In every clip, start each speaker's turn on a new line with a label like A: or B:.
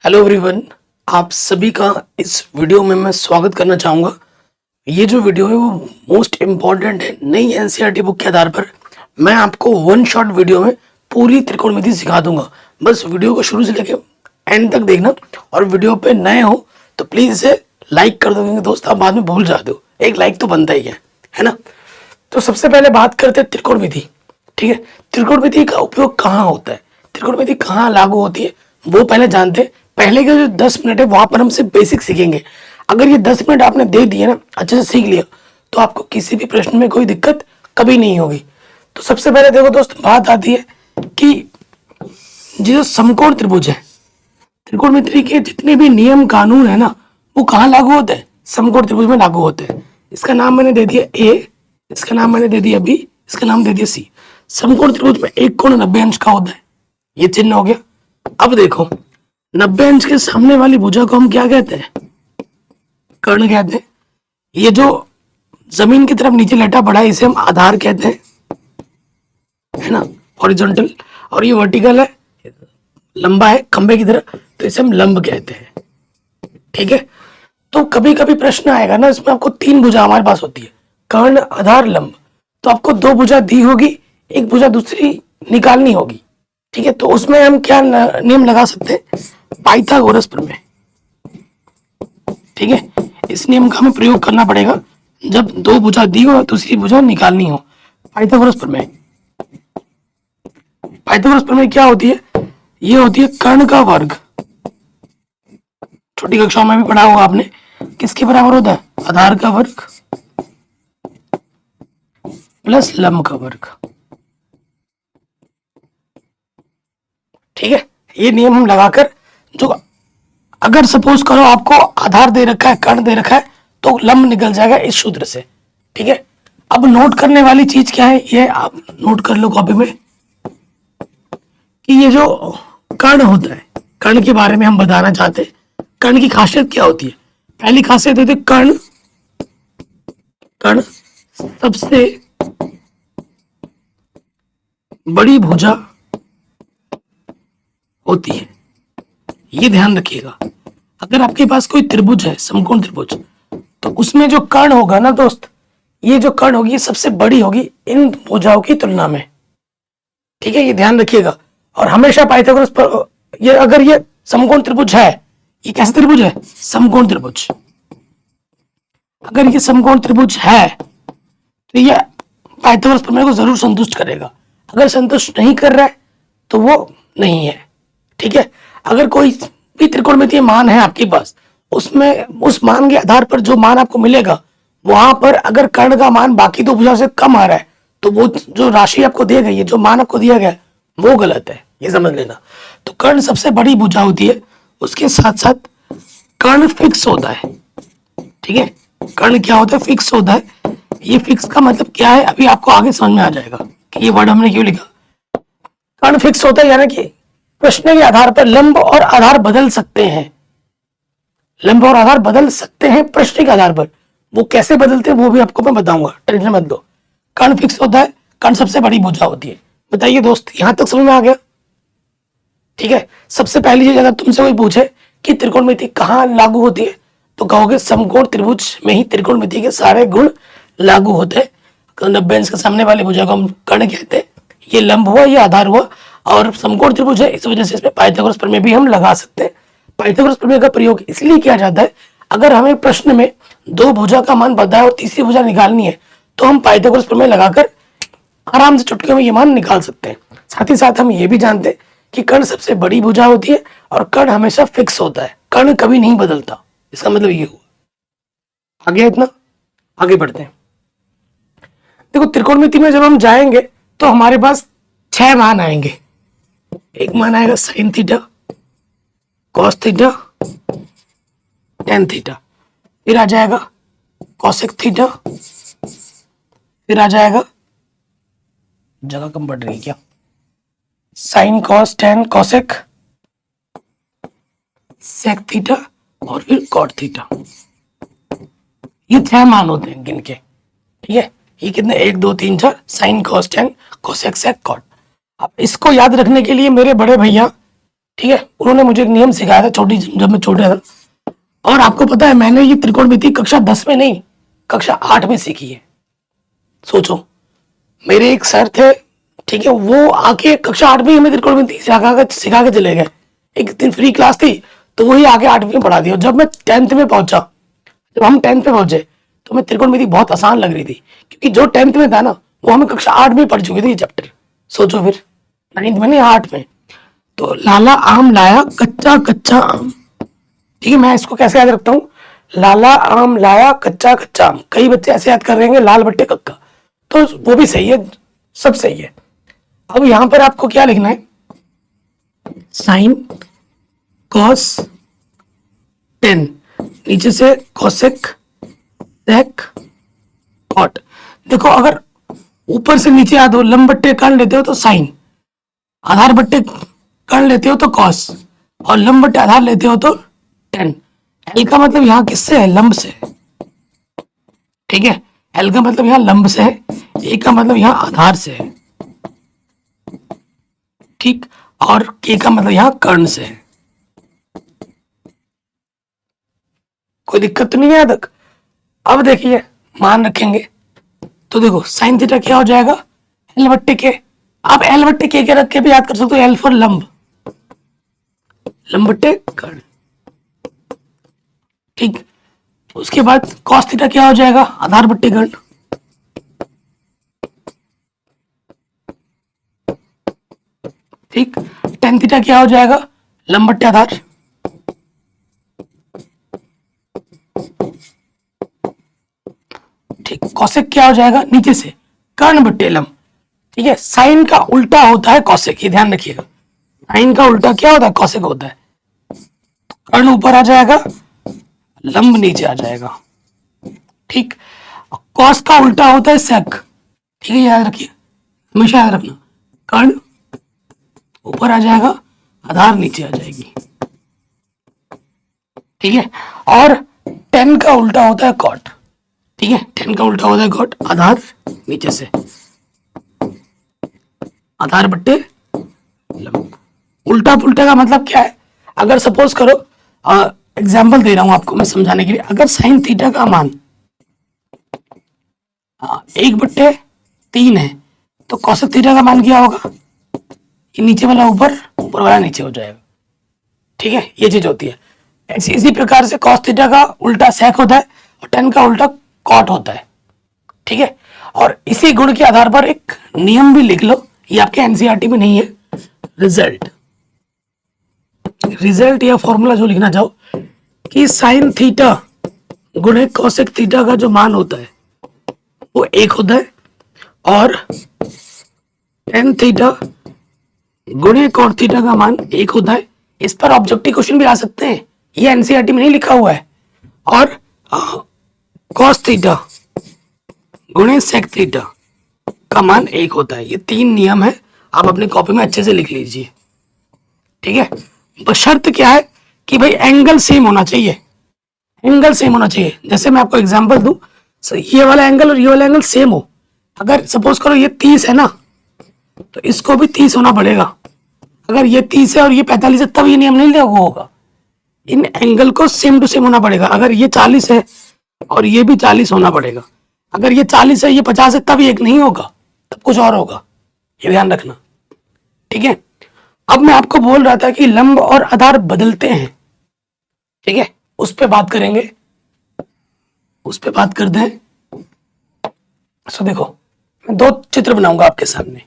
A: Hello everyone, आप सभी का इस वीडियो में मैं स्वागत करना चाहूँगा। ये जो वीडियो है वो मोस्ट इम्पॉर्टेंट है। नई एनसीईआरटी बुक के आधार पर मैं आपको वन शॉट वीडियो में पूरी त्रिकोणमिति सिखा दूंगा। बस वीडियो को शुरू से लेकर एंड तक देखना, और वीडियो पे नए हो तो प्लीज़ इसे लाइक कर दो, क्योंकि दोस्त आप बाद में भूल जाते हो। एक लाइक तो बनता ही है ना। तो सबसे पहले बात करते हैं त्रिकोणमिति। ठीक है, त्रिकोणमिति का उपयोग कहाँ होता है, त्रिकोणमिति कहाँ लागू होती है, वो पहले जानते हैं। पहले के जो 10 मिनट है वहां पर हम सिर्फ बेसिक सीखेंगे। अगर ये 10 मिनट आपने दे दिए ना, अच्छे से सीख लिया, तो आपको किसी भी प्रश्न में कोई दिक्कत कभी नहीं होगी। तो सबसे पहले देखो दोस्त, बात आती है कि जो समकोण त्रिभुज है, त्रिकोणमिति के जितने भी नियम कानून है ना, वो कहाँ लागू होते हैं? समकोण त्रिभुज में लागू होते हैं। इसका नाम मैंने दे दिया ए, इसका नाम मैंने दे दिया बी, इसका नाम दे दिया सी। समकोण त्रिभुज में एक कोण 90 अंश का होता है, ये चिन्ह हो गया। अब देखो, 90 अंश के सामने वाली भुजा को हम क्या कहते हैं? कर्ण कहते हैं। ये जो जमीन की तरफ नीचे लटा पड़ा है, इसे हम आधार कहते हैं, है ना, हॉरिजॉन्टल। और ये वर्टिकल है, लंबा है खंबे की तरह, तो इसे हम लंब कहते हैं। ठीक है, तो कभी कभी प्रश्न आएगा ना, इसमें आपको 3 भुजा हमारे पास होती है, कर्ण, आधार, लंब। तो आपको 2 भुजा दी होगी, एक भुजा दूसरी निकालनी होगी। ठीक है, तो उसमें हम क्या नियम लगा सकते हैं? पाइथागोरस प्रमेय। ठीक है, इस नियम का हमें प्रयोग करना पड़ेगा जब 2 भुजा दी हो, दूसरी भुजा निकालनी हो। पाइथागोरस प्रमेय। पाइथागोरस प्रमेय क्या होती है? ये होती है कर्ण का वर्ग। छोटी कक्षाओं में भी पढ़ा होगा आपने। किसके बराबर होता है? आधार का वर्ग प्लस लंब का वर्ग। ठीक है, ये नियम हम लगाकर, जो अगर सपोज करो आपको आधार दे रखा है, कर्ण दे रखा है, तो लंब निकल जाएगा इस सूत्र से। ठीक है, अब नोट करने वाली चीज क्या है, ये आप नोट कर लो कॉपी में, कि ये जो कर्ण होता है, कर्ण के बारे में हम बताना चाहते हैं। कर्ण की खासियत क्या होती है? पहली खासियत होती है कर्ण, कर्ण सबसे बड़ी भुजा होती है। ये ध्यान रखिएगा। अगर आपके पास कोई त्रिभुज है, समकोण त्रिभुज, तो उसमें जो कर्ण होगा ना दोस्त, ये जो कर्ण होगी, ये सबसे बड़ी होगी इन भुजाओं की तुलना में। ठीक है, ये ध्यान रखिएगा। और हमेशा पाइथागोरस पर, ये अगर ये समकोण त्रिभुज है, ये कैसा त्रिभुज है? समकोण त्रिभुज। अगर ये समकोण त्रिभुज है तो ये पाइथागोरस प्रमेय को जरूर संतुष्ट करेगा। अगर संतुष्ट नहीं कर रहा है तो वो नहीं है। ठीक है, अगर कोई भी त्रिकोणमितीय मान है आपके पास, उसमें उस मान के आधार पर जो मान आपको मिलेगा, वहां पर अगर कर्ण का मान बाकी 2 भुजा से कम आ रहा है, तो वो जो राशि आपको दी गई है, जो मान आपको दिया गया, वो गलत है, ये समझ लेना। तो कर्ण सबसे बड़ी भुजा होती है, उसके साथ साथ कर्ण फिक्स होता है। ठीक है, कर्ण क्या होता है? फिक्स होता है। ये फिक्स का मतलब क्या है, अभी आपको आगे समझ में आ जाएगा कि ये वर्ड हमने क्यों लिखा। कर्ण फिक्स होता है, यानी कि प्रश्न के आधार पर लंब और आधार बदल सकते हैं। लंब और आधार बदल सकते हैं प्रश्न के आधार पर। वो कैसे बदलते हैं वो भी आपको मैं बताऊंगा, टेंशन मत लो। कर्ण फिक्स होता है, कर्ण सबसे बड़ी भुजा होती है। बताइए दोस्त, यहां तक समझ में आ गया? ठीक है, सबसे पहली चीज, अगर तुमसे कोई पूछे कि त्रिकोणमिति कहाँ लागू होती है, तो कहोगे समकोण त्रिभुज में ही त्रिकोणमिति के सारे गुण लागू होते हैं। 90 अंश के सामने वाले भुजा को हम कर्ण कहते हैं। ये लंब हुआ, ये आधार हुआ, और समकोण त्रिभुज है, इस वजह से इसमें पाइथागोरस प्रमेय भी हम लगा सकते हैं। पाइथागोरस प्रमेय का प्रयोग इसलिए किया जाता है, अगर हमें प्रश्न में 2 भुजा का मान पता है और तीसरी भुजा निकालनी है, तो हम पाइथागोरस प्रमेय लगाकर आराम से चुटकियों में ये मान निकाल सकते हैं। साथ ही साथ हम ये भी जानते हैं कि कर्ण सबसे बड़ी भुजा होती है, और कर्ण हमेशा फिक्स होता है, कर्ण कभी नहीं बदलता। इसका मतलब ये हुआ। आगे इतना, आगे बढ़ते हैं। देखो, त्रिकोणमिति में जब हम जाएंगे तो हमारे पास 6 मान आएंगे। एक मान आएगा sine theta, cos theta, tan theta, फिर आ जाएगा कॉसेक थीटा, फिर आ जाएगा, जगह कम पड़ रही है क्या, sine cos tan cosec, sec theta, और फिर कॉट थीटा। ये 6 मान होते हैं गिनके। ठीक है, ये कितने, 1 2 3 4, sine cos tan cosec sec cot. अब इसको याद रखने के लिए मेरे बड़े भैया ठीक है, उन्होंने मुझे एक नियम सिखाया था छोटी, जब मैं छोटा था। और आपको पता है मैंने ये त्रिकोणमिति कक्षा 10 में नहीं, कक्षा 8 में सीखी है। सोचो, मेरे एक सर थे, ठीक है, वो आके कक्षा 8 में हमें त्रिकोणमिति सिखा के चले गए। एक दिन फ्री क्लास थी तो वही आगे 8वीं में पढ़ा दिया। जब मैं 10th में पहुंचा, जब हम 10th में पहुंचे तो मैं त्रिकोणमिति बहुत आसान लग रही थी, क्योंकि जो 10th में था ना वो हमें कक्षा 8 में पढ़ चुके थे ये चैप्टर। सोचो फिर, 9th में नहीं 8 में। तो लाला आम लाया कच्चा कच्चा आम, ठीक है, मैं इसको कैसे याद रखता हूँ, लाला आम लाया कच्चा कच्चा आम। कई बच्चे ऐसे याद कर रहे हैं लाल बट्टे कक्का, तो वो भी सही है, सब सही है। अब यहां पर आपको क्या लिखना है, साइन कॉस टेन, नीचे से कॉसेक सेक कॉट। देखो, अगर ऊपर से नीचे याद हो, लंब बट्टे कर्ण लेते हो तो साइन, आधार बट्टे कर्ण लेते हो तो कॉस, और लंब बट्टे आधार लेते हो तो टेन। एल का मतलब यहां किससे है, लंब से, ठीक है, एल का मतलब यहां लंब से है, ए का मतलब यहां आधार से है, ठीक, और के का मतलब यहां कर्ण से है। कोई दिक्कत तो नहीं है तक। अब देखिए, मान रखेंगे तो देखो साइन थीटा क्या हो जाएगा, एल बट्टे के। आप एल बट्टे के रख के भी याद कर सकते हो, एल फॉर लंब, लंब बट्टे कर्ण, ठीक। उसके बाद कॉस थीटा क्या हो जाएगा, आधार बट्टे कर्ण, ठीक। टेन थीटा क्या हो जाएगा, लंब बट्टे आधार, ठीक। कॉसेक क्या हो जाएगा, नीचे से कर्ण बट्टे लंब, ठीक है। साइन का उल्टा होता है कॉसेक, ये ध्यान रखिएगा, साइन का उल्टा क्या होता है, कॉसेक होता है। कर्ण ऊपर आ जाएगा, लंब नीचे आ जाएगा, ठीक। कॉस का उल्टा होता है सेक, ठीक है, याद रखिए, हमेशा याद रखना, कर्ण ऊपर आ जाएगा, आधार नीचे आ जाएगी, ठीक है। और टेन का उल्टा होता है कॉट, ठीक है, टेन का उल्टा होता है कॉट, आधार नीचे से, आधार बट्टे लंब। उल्टा पुल्टा का मतलब क्या है, अगर सपोज करो, एग्जाम्पल दे रहा हूं आपको मैं समझाने के लिए, अगर साइन थीटा का मान 1/3 है तो कॉसेक थीटा का मान क्या होगा, ये नीचे वाला ऊपर, ऊपर वाला नीचे हो जाएगा, ठीक है, ये चीज होती है। इसी प्रकार से कॉस थीटा का उल्टा सेक होता है और टेन का उल्टा कॉट होता है, ठीक है। और इसी गुण के आधार पर एक नियम भी लिख लो, ये आपके एनसीईआरटी में नहीं है, रिजल्ट, रिजल्ट या फॉर्मूला जो लिखना चाहो, कि साइन थीटा गुणे कॉसेक थीटा का जो मान होता है वो 1 होता है, और टेन थीटा गुणे कॉट थीटा का मान 1 होता है। इस पर ऑब्जेक्टिव क्वेश्चन भी आ सकते हैं, ये एनसीईआरटी में नहीं लिखा हुआ है। और कॉस थीटा गुणे सेक थीटा का मान 1 होता है। ये 3 नियम है, आप अपनी कॉपी में अच्छे से लिख लीजिए, ठीक है। बस शर्त क्या है कि भाई एंगल सेम होना चाहिए, एंगल सेम होना चाहिए। जैसे मैं आपको एग्जांपल दूं, ये वाला एंगल और ये वाला एंगल सेम हो, अगर सपोज करो ये 30 है ना, तो इसको भी 30 होना पड़ेगा। अगर ये 30 है और ये 45 है तब ये नियम नहीं लागू होगा, इन एंगल को सेम टू सेम होना पड़ेगा। अगर ये 40 है और ये भी 40 होना पड़ेगा, अगर ये 40 है ये 50 है तब ये एक नहीं होगा, तब कुछ और होगा, ये ध्यान रखना, ठीक है। अब मैं आपको बोल रहा था कि लंब और आधार बदलते हैं, ठीक है, उस पर बात करेंगे, उस पर बात करते हैं। सो देखो, मैं 2 चित्र बनाऊंगा आपके सामने,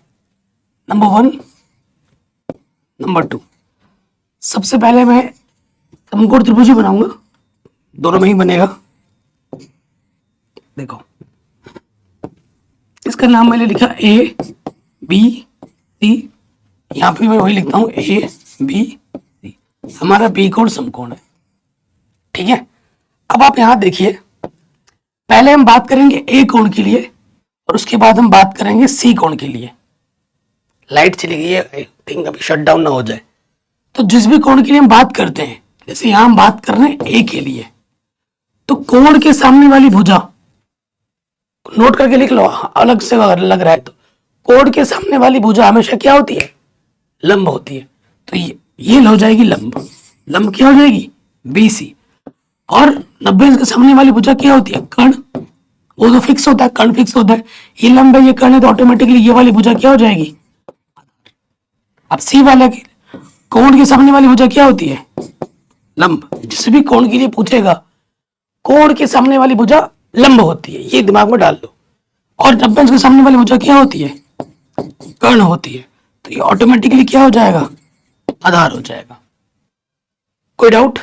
A: नंबर 1, नंबर 2। सबसे पहले मैं समकोण त्रिभुज बनाऊंगा, दोनों में ही बनेगा। देखो, इसका नाम मैंने लिखा ए बी सी, यहां पे मैं वही लिखता हूं ए बी सी, हमारा बी कोण समकोण है, ठीक है। अब आप यहां देखिए, पहले हम बात करेंगे ए कोण के लिए और उसके बाद हम बात करेंगे सी कोण के लिए। लाइट चली गई है, आई थिंक अभी शट डाउन ना हो जाए। तो जिस भी कोण के लिए हम बात करते हैं, जैसे यहां हम बात कर रहे हैं ए के लिए, तो कोण के सामने वाली भुजा नोट करके लिख लो, अलग से अगर लग रहा है तो, कोण के सामने वाली भुजा हमेशा क्या होती है, लंब होती है। तो ये ये हो जाएगी लंब। लंब क्या हो जाएगी? BC। और 90 अंश के सामने वाली भुजा क्या होती है? कर्ण। वो तो फिक्स होता है, कर्ण फिक्स होता है। ये लंब है, ये कर्ण है, तो ऑटोमेटिकली ये वाली भुजा क्या हो जाएगी? अब सी वाला की कोण के सामने वाली भुजा क्या होती है? लंब। जिस भी कोण के लिए पूछेगा, कोण के सामने वाली भुजा लंब होती है, ये दिमाग में डाल लो। और 90 अंश के सामने वाली भुजा क्या होती है? कर्ण होती है। तो ये ऑटोमेटिकली क्या हो जाएगा? आधार हो जाएगा। कोई डाउट,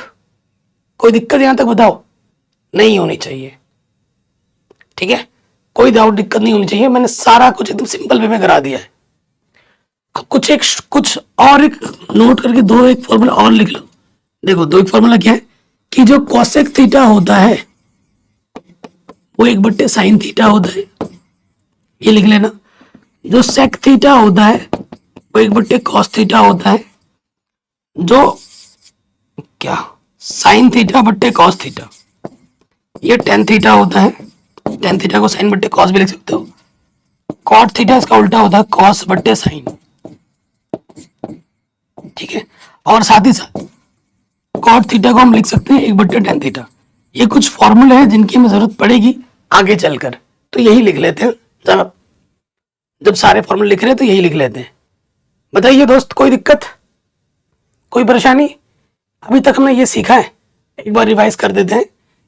A: कोई दिक्कत यहां तक बताओ? नहीं होनी चाहिए, ठीक है? कोई डाउट दिक्कत नहीं होनी चाहिए। मैंने सारा कुछ एकदम सिंपल वे में करा दिया है। अब कुछ और एक नोट करके दो एक फॉर्मूला और लिख लो। देखो, दो एक फॉर्मूला क्या है कि जो कोसेक थीटा होता है वो 1/sin साइन थीटा होता है, ये लिख लेना। जो सेक थीटा होता है वो 1/cos कॉस थीटा होता है। जो क्या साइन थीटा बट्टे कॉस थीटा, ये टेन थीटा होता है। टेन थीटा को साइन बट्टे कॉस भी लिख सकते हो। कॉट थीटा इसका उल्टा होता है, कॉस बट्टे साइन, ठीक है? और साथ ही साथ कॉट थीटा को हम लिख सकते हैं 1/tan थीटा। ये कुछ फॉर्मूले हैं जिनकी हमें जरूरत पड़ेगी आगे चलकर, तो यही लिख लेते हैं। जब सारे फॉर्मूले लिख रहे हैं तो यही लिख लेते हैं। बताइए दोस्त, कोई दिक्कत, कोई परेशानी? अभी तक हमने ये सीखा है, एक बार रिवाइज कर देते हैं।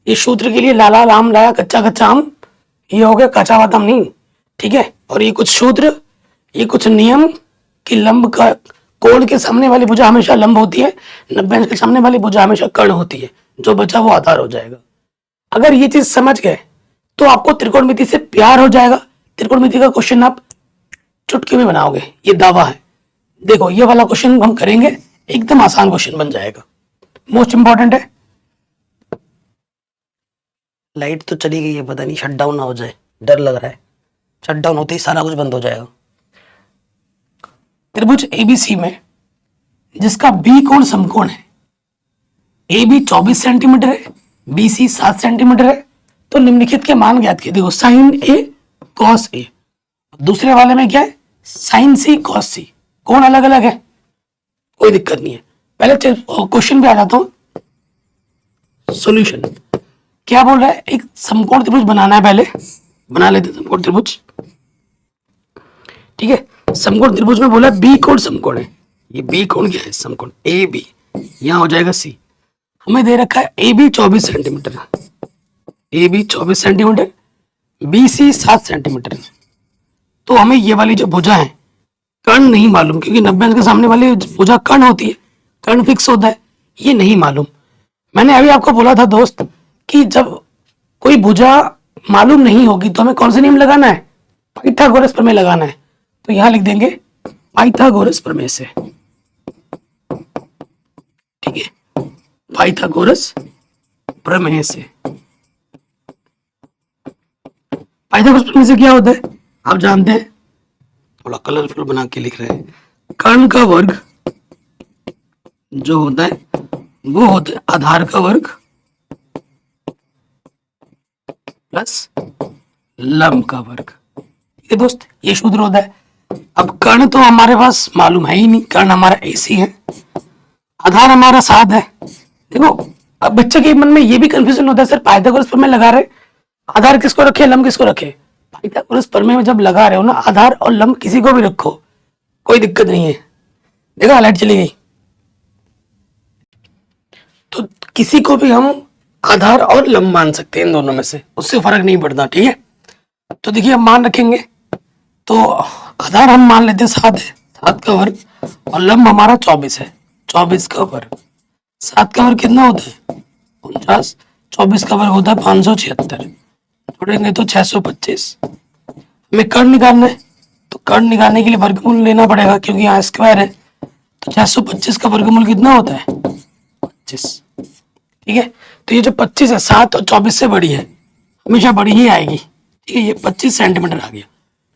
A: ये सूत्र के लिए लाला राम लाया कच्चा कच्चा आम, ये हो गया कच्चा बादाम नहीं, ठीक है? और ये कुछ सूत्र, ये कुछ नियम कि लंब का कोण के सामने वाली भुजा हमेशा लंब होती है, 90 अंश के सामने वाली भुजा हमेशा कर्ण होती है। जो बचा वो आधार हो जाएगा। अगर ये चीज समझ गए तो आपको त्रिकोणमिति से प्यार हो जाएगा। त्रिकोणमिति का क्वेश्चन आप चुटकी में बनाओगे, ये दावा है। देखो, ये वाला क्वेश्चन हम करेंगे, एकदम आसान क्वेश्चन बन जाएगा। मोस्ट इंपॉर्टेंट है। लाइट तो चली गई है, पता नहीं शट डाउन ना हो जाए, डर लग रहा है। शट डाउन होते ही सारा कुछ बंद हो जाएगा। त्रिभुज एबीसी में जिसका बी कोण समकोण है, ए बी 24 सेंटीमीटर है, बी सी 7 सेंटीमीटर है, तो निम्नलिखित के मान ज्ञात किए। देखो, साइन ए कॉस ए, दूसरे वाले में क्या है? साइन सी कॉस सी। कोण अलग अलग है, कोई दिक्कत नहीं है। पहले क्वेश्चन पे आ जाता हूं। सॉल्यूशन क्या बोल रहा है? एक समकोण त्रिभुज बनाना है, पहले बना लेते समकोण त्रिभुज, ठीक है? समकोण त्रिभुज में बोला बी कोण समकोण है। ये बी कोण क्या है? समकोण ए बी, यहां हो जाएगा सी। हमें दे रखा है A B 24 centimetre, A B 24 centimetre, B C 7 centimetre. तो हमें ये वाली जो भुजा है, कर्ण नहीं मालूम, क्योंकि 90 अंश के सामने वाली भुजा कर्ण होती है, कर्ण फिक्स होता है, ये नहीं मालूम। मैंने अभी आपको बोला था दोस्त कि जब कोई भुजा मालूम नहीं होगी तो हमें कौन सा नियम लगाना है? पाइथागोरस प्रमेय लगाना है। तो यहां लिख देंगे पाइथागोरस प्रमेय से, ठीक है? पाइथागोरस प्रमेय से। पाइथागोरस प्रमेय से क्या होता है आप जानते हैं, थोड़ा कलरफुल बना के लिख रहे हैं। कर्ण का वर्ग जो होता है वो होता है आधार का वर्ग प्लस लंब का वर्ग। ये दोस्त, ये सूत्र होता है। अब कर्ण तो हमारे पास मालूम है ही नहीं, कर्ण हमारा AC है, आधार हमारा 7 है। देखो, अब बच्चे के मन में ये भी कंफ्यूजन होता है, सर पाइथागोरस प्रमेय लगा रहे, आधार किसको रखे, लंब किसको रखे? पाइथागोरस प्रमेय में जब लगा रहे हो ना, आधार और लंब किसी को भी रखो, कोई दिक्कत नहीं है। देखा, लाइट चली गई, तो किसी को भी हम आधार और लंब मान सकते हैं, इन दोनों में से, उससे फर्क नहीं पड़ता, ठीक है? तो देखिए, हम मान रखेंगे तो आधार हम मान लेते हैं 7 है, 7 का वर्ग, और लंब हमारा 24 है, 24 का वर्ग। 7 का वर्ग कितना होता है? 49। 24 का वर्ग होता है 576, जोड़ेंगे तो 625। हमें कर्ण निकालना है, तो कर्ण निकालने के लिए वर्गमूल लेना पड़ेगा, क्योंकि यहाँ स्क्वायर है। तो 625 का वर्गमूल कितना होता है? 25, ठीक है? तो ये जो 25 है, 7 और 24 से बड़ी है, हमेशा बड़ी ही आएगी, ठीक है? ये 25 सेंटीमीटर आ गया।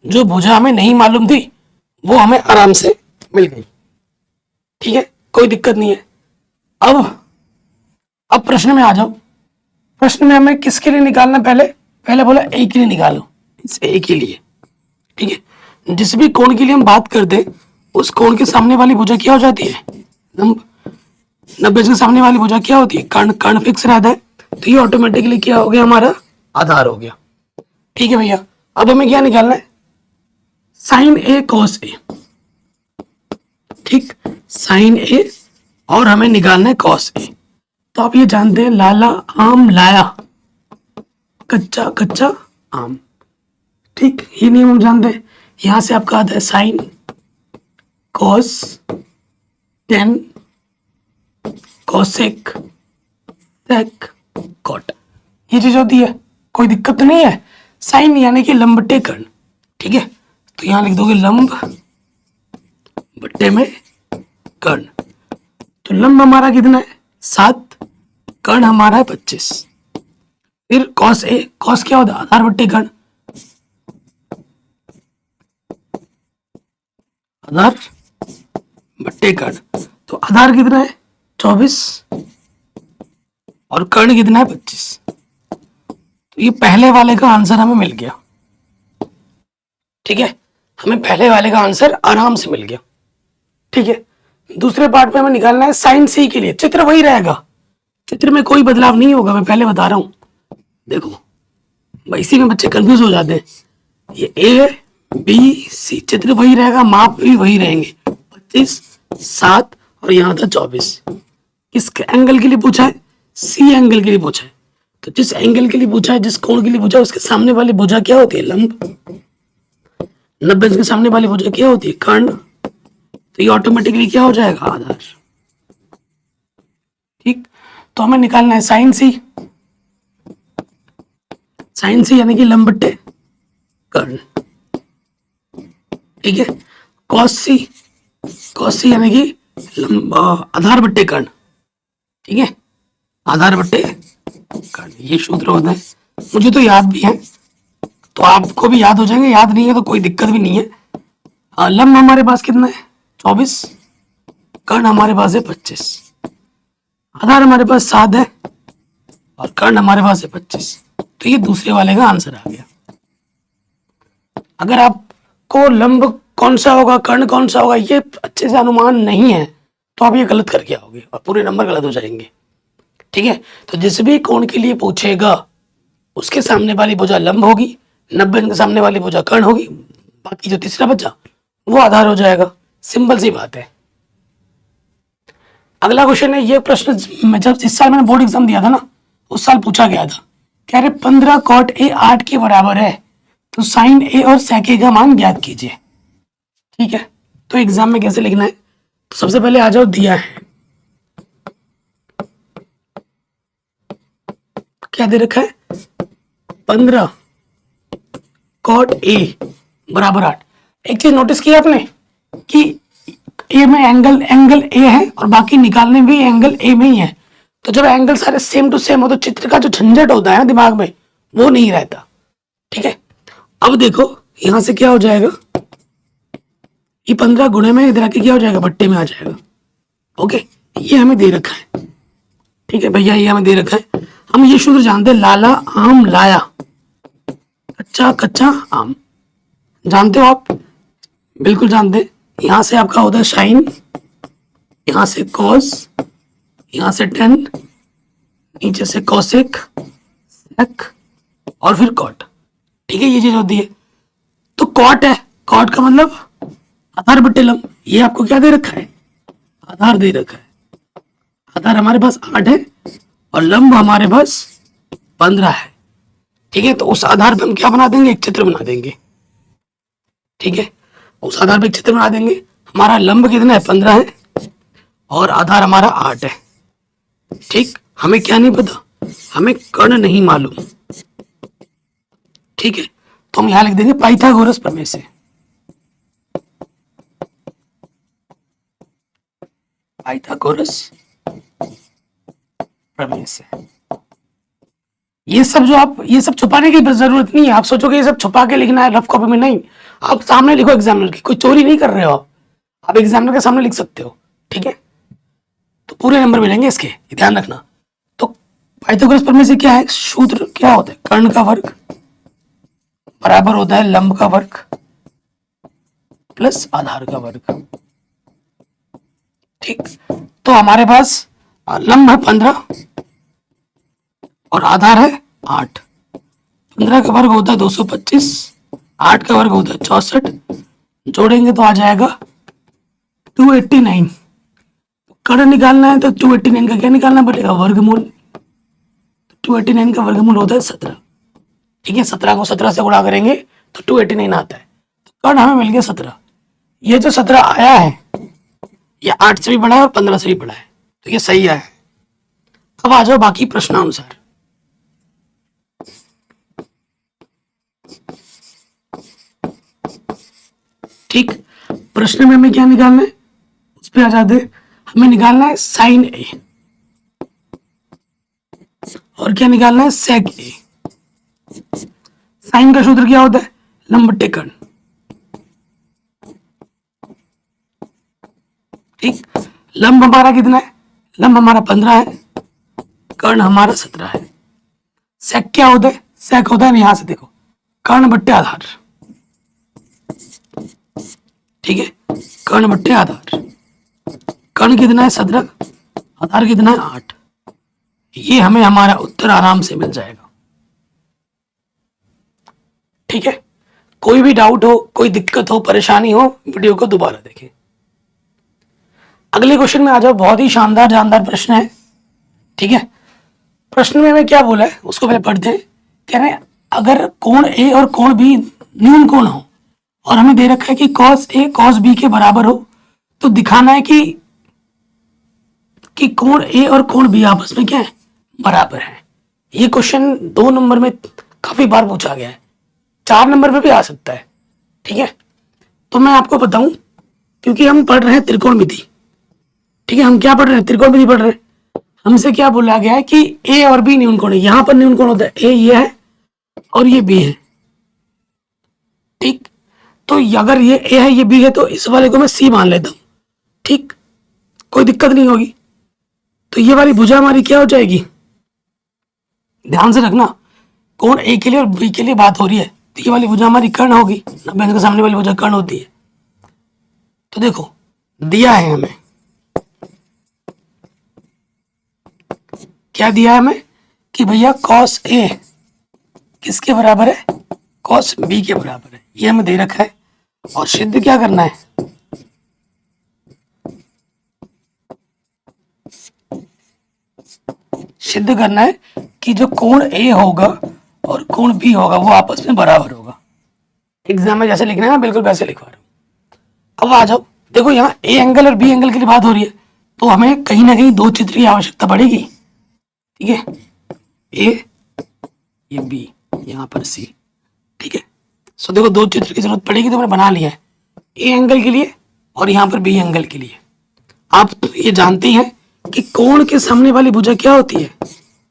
A: जो भुजा हमें नहीं मालूम थी वो हमें आराम से मिल गई, ठीक है? कोई दिक्कत नहीं है। अब प्रश्न में आ जाओ। प्रश्न में हमें किसके लिए निकालना? पहले बोला ए के लिए निकालो, इस ए के लिए, ठीक है? जिस भी कोण के लिए हम बात करते हैं उस कोण के सामने वाली भुजा क्या हो जाती है? लंब। 90 के सामने वाली भुजा क्या होती है? कर्ण। कर्ण फिक्स रहता है, तो ये ऑटोमेटिकली क्या हो गया? हमारा आधार हो गया। ठीक है भैया, अब हमें क्या निकालना है? Sign A cos A. ठीक, साइन ए और हमें निकालना है कॉस ए। तो आप ये जानते हैं, लाला आम लाया, कच्चा कच्चा आम। ठीक, ये नियम हम जानते हैं। यहां से आपका आता है sine cos tan cosec sec cot. ये चीज होती है, कोई दिक्कत तो नहीं है। साइन यानी कि लंब बट्टे कर्ण। ठीक है, तो यहां लिख दोगे लंब बट्टे में कर्ण। तो लंब हमारा कितना है? 7, कर्ण हमारा है 25। फिर कॉस ए, कॉस क्या होता है? आधार बट्टे कर्ण। आधार बट्टे कर्ण, तो आधार कितना है? 24 और कर्ण कितना है? 25। तो ये पहले वाले का आंसर हमें मिल गया। ठीक है, हमें पहले वाले का आंसर आराम से मिल गया। ठीक है, दूसरे पार्ट में हमें निकालना है साइन सी के लिए। चित्र वही रहेगा, चित्र में कोई बदलाव नहीं होगा, मैं पहले बता रहा हूं। देखो, इसी में बच्चे कंफ्यूज हो जाते हैं। ये ए बी सी, चित्र वही रहेगा, माप भी वही रहेंगे। 25, 7 और यहाँ था 24। किस एंगल के लिए पूछा है? सी एंगल के लिए पूछा है। तो जिस एंगल के लिए पूछा है, जिस कोण के लिए पूछा है, उसके सामने वाली भुजा क्या होती है? लंब। 90 के सामने वाली भुजा क्या होती है? कर्ण। तो ये ऑटोमेटिकली क्या हो जाएगा? आधार। ठीक, तो हमें निकालना है साइन सी। साइन सी यानी कि लंब बट्टे कर्ण। ठीक है, कॉस सी, कॉस सी यानी कि आधार बट्टे कर्ण। ठीक है, आधार बट्टे कर्ण, ये सूत्र होता है। मुझे तो याद भी है, तो आपको भी याद हो जाएंगे। याद नहीं है तो कोई दिक्कत भी नहीं है। लंब हमारे पास कितना है? 24, कर्ण हमारे पास है 25, आधार हमारे पास 7 है और कर्ण हमारे पास है 25। तो ये दूसरे वाले का आंसर आ गया। अगर आपको लंब कौन सा होगा, कर्ण कौन सा होगा, ये अच्छे से अनुमान नहीं है, तो आप ये गलत करके आओगे और पूरे नंबर गलत हो जाएंगे। ठीक है, तो जिस भी कोण के लिए पूछेगा, उसके सामने वाली भुजा लंब होगी, 90 के सामने वाली भुजा कर्ण होगी, बाकी जो तीसरा बचा वो आधार हो जाएगा। सिंपल सी बात है। अगला क्वेश्चन है, ये प्रश्न मैं जब इस साल मैंने बोर्ड एग्जाम दिया था ना, उस साल पूछा गया था। कह रहे 15 कॉट ए 8 के बराबर है, तो साइन ए और सेक ए का मान ज्ञात कीजिए। ठीक है, तो एग्जाम में कैसे लिखना है? तो सबसे पहले आ जाओ, दिया है क्या दे रखा है? 15 कॉट ए बराबर 8। एक चीज नोटिस किया आपने कि ए में एंगल ए है और बाकी निकालने भी एंगल ए में ही है। तो जब एंगल सारे सेम टू सेम हो, तो चित्र का जो झंझट होता है ना दिमाग में, वो नहीं रहता। ठीक है, अब देखो यहां से क्या हो जाएगा? ये 15 गुणे में इधर आके क्या हो जाएगा? बट्टे में आ जाएगा। ओके, ये हमें दे रखा है। ठीक है भैया, ये हमें दे रखा है। हम ये सूत्र जानते हैं, लाला आम लाया, कच्चा कच्चा आम। जानते हो आप? बिल्कुल जानते हैं। यहां से आपका होता है साइन, यहां से कॉस, यहां से टेन, नीचे से कॉसेक सेक और फिर कॉट। ठीक है, ये चीज होती है। तो कॉट है, कॉट का मतलब आधार बट्टे लंब। ये आपको क्या दे रखा है? आधार दे रखा है। आधार हमारे पास 8 है और लंब हमारे पास 15 है। ठीक है, तो उस आधार पर हम क्या बना देंगे? एक चित्र बना देंगे। ठीक है, उस आधार पर एक चित्र बना देंगे। हमारा लंब कितना है? 15 है और आधार हमारा 8 है। ठीक, हमें क्या नहीं पता? हमें कर्ण नहीं मालूम। ठीक है, तो हम यहां लिख देंगे पाइथागोरस प्रमेय से। पाइथागोरस प्रमेय से। ये सब जो आप, ये सब छुपाने की जरूरत नहीं है। आप सोचोगे ये सब छुपा के लिखना है रफ कॉपी में, नहीं। आप सामने लिखो एग्जामिनर की, कोई चोरी नहीं कर रहे हो आप एग्जामिनर के सामने लिख सकते हो। ठीक है, तो पूरे नंबर मिलेंगे इसके, ध्यान रखना। तो पाइथागोरस प्रमेय से क्या है? सूत्र क्या होता है? कर्ण का वर्ग बराबर होता है लंब का वर्ग प्लस आधार का वर्ग। ठीक, तो हमारे पास लंब है 15 और आधार है 8। 15 का वर्ग होता है 225, 8 का वर्ग होता है 64, जोड़ेंगे तो आ जाएगा 289। कर्ण निकालना है तो 289 का क्या निकालना पड़ेगा, वर्गमूल। 289 का वर्गमूल होता है 17। ठीक है, 17 को 17 से गुणा करेंगे तो 289 आता है। तो कर्ण हमें मिल गया 17। ये जो 17 आया है ये 8 से भी बड़ा है और 15 से भी बड़ा है, तो ये सही आया है। अब आ जाओ बाकी प्रश्नानुसार। ठीक, प्रश्न में हमें क्या निकालना है उस पर आ जाते हैं। हमें निकालना है साइन ए और क्या निकालना है सेक ए। साइन का सूत्र क्या होता है, लंब बट्टे कर्ण। ठीक, लंब हमारा कितना है, लंब हमारा 15 है, कर्ण हमारा 17 है। सेक क्या होता है, सेक होता है यहां से देखो, कर्ण बट्टे आधार। ठीक है, कर्ण बट्टे आधार। कर्ण कितना है 17, आधार कितना है 8। ये हमें हमारा उत्तर आराम से मिल जाएगा। ठीक है, कोई भी डाउट हो, कोई दिक्कत हो, परेशानी हो, वीडियो को दोबारा देखें। अगले क्वेश्चन में आ जाओ। बहुत ही शानदार जानदार प्रश्न है। ठीक है, प्रश्न में हमें क्या बोला है उसको पहले पढ़ते हैं। कह रहे हैं अगर कोण ए और कोण बी न्यून कोण हो और हमें दे रखा है कि cos ए cos बी के बराबर हो, तो दिखाना है कि कोण ए और कोण बी आपस में क्या है, बराबर है। ये क्वेश्चन 2 नंबर में काफी बार पूछा गया है, 4 नंबर पे भी आ सकता है। ठीक है, तो मैं आपको बताऊं, क्योंकि हम पढ़ रहे हैं त्रिकोणमिति। ठीक है, हम क्या पढ़ रहे हैं, त्रिकोणमिति पढ़ रहे हैं। हमसे क्या बोला गया है कि ए और बी न्यून कोण है। यहां पर न्यून कोण होता है, ए ये है और ये बी है। ठीक, तो अगर ये ए है ये बी है तो इस वाले को मैं सी मान लेता हूं। ठीक, कोई दिक्कत नहीं होगी। तो ये वाली भुजा हमारी क्या हो जाएगी, ध्यान से रखना, कोण ए के लिए और बी के लिए बात हो रही है, तो ये वाली भुजा हमारी कर्ण होगी। 90 अंश के सामने वाली भुजा कर्ण होती है। तो देखो दिया है हमें, क्या दिया है हमें कि भैया cos ए किसके बराबर है, cos बी के बराबर है। ये हमें दे रखा है और सिद्ध क्या करना है, सिद्ध करना है कि जो कोण ए होगा और कोण बी होगा वो आपस में बराबर होगा। एग्जाम में जैसे लिखना है मैं बिल्कुल वैसे लिखवा रहा हूं। अब आ जाओ, देखो यहाँ ए एंगल और बी एंगल की बात हो रही है, तो हमें कहीं ना कहीं 2 चित्र की आवश्यकता पड़ेगी। ठीक है, ए ये बी, यहाँ पर सी। ठीक है, सो देखो 2 चित्र की जरूरत पड़ेगी, तो मैंने बना लिया है ए एंगल के लिए और यहाँ पर बी एंगल के लिए। आप ये जानते हैं कि कोण के सामने वाली भुजा क्या होती है,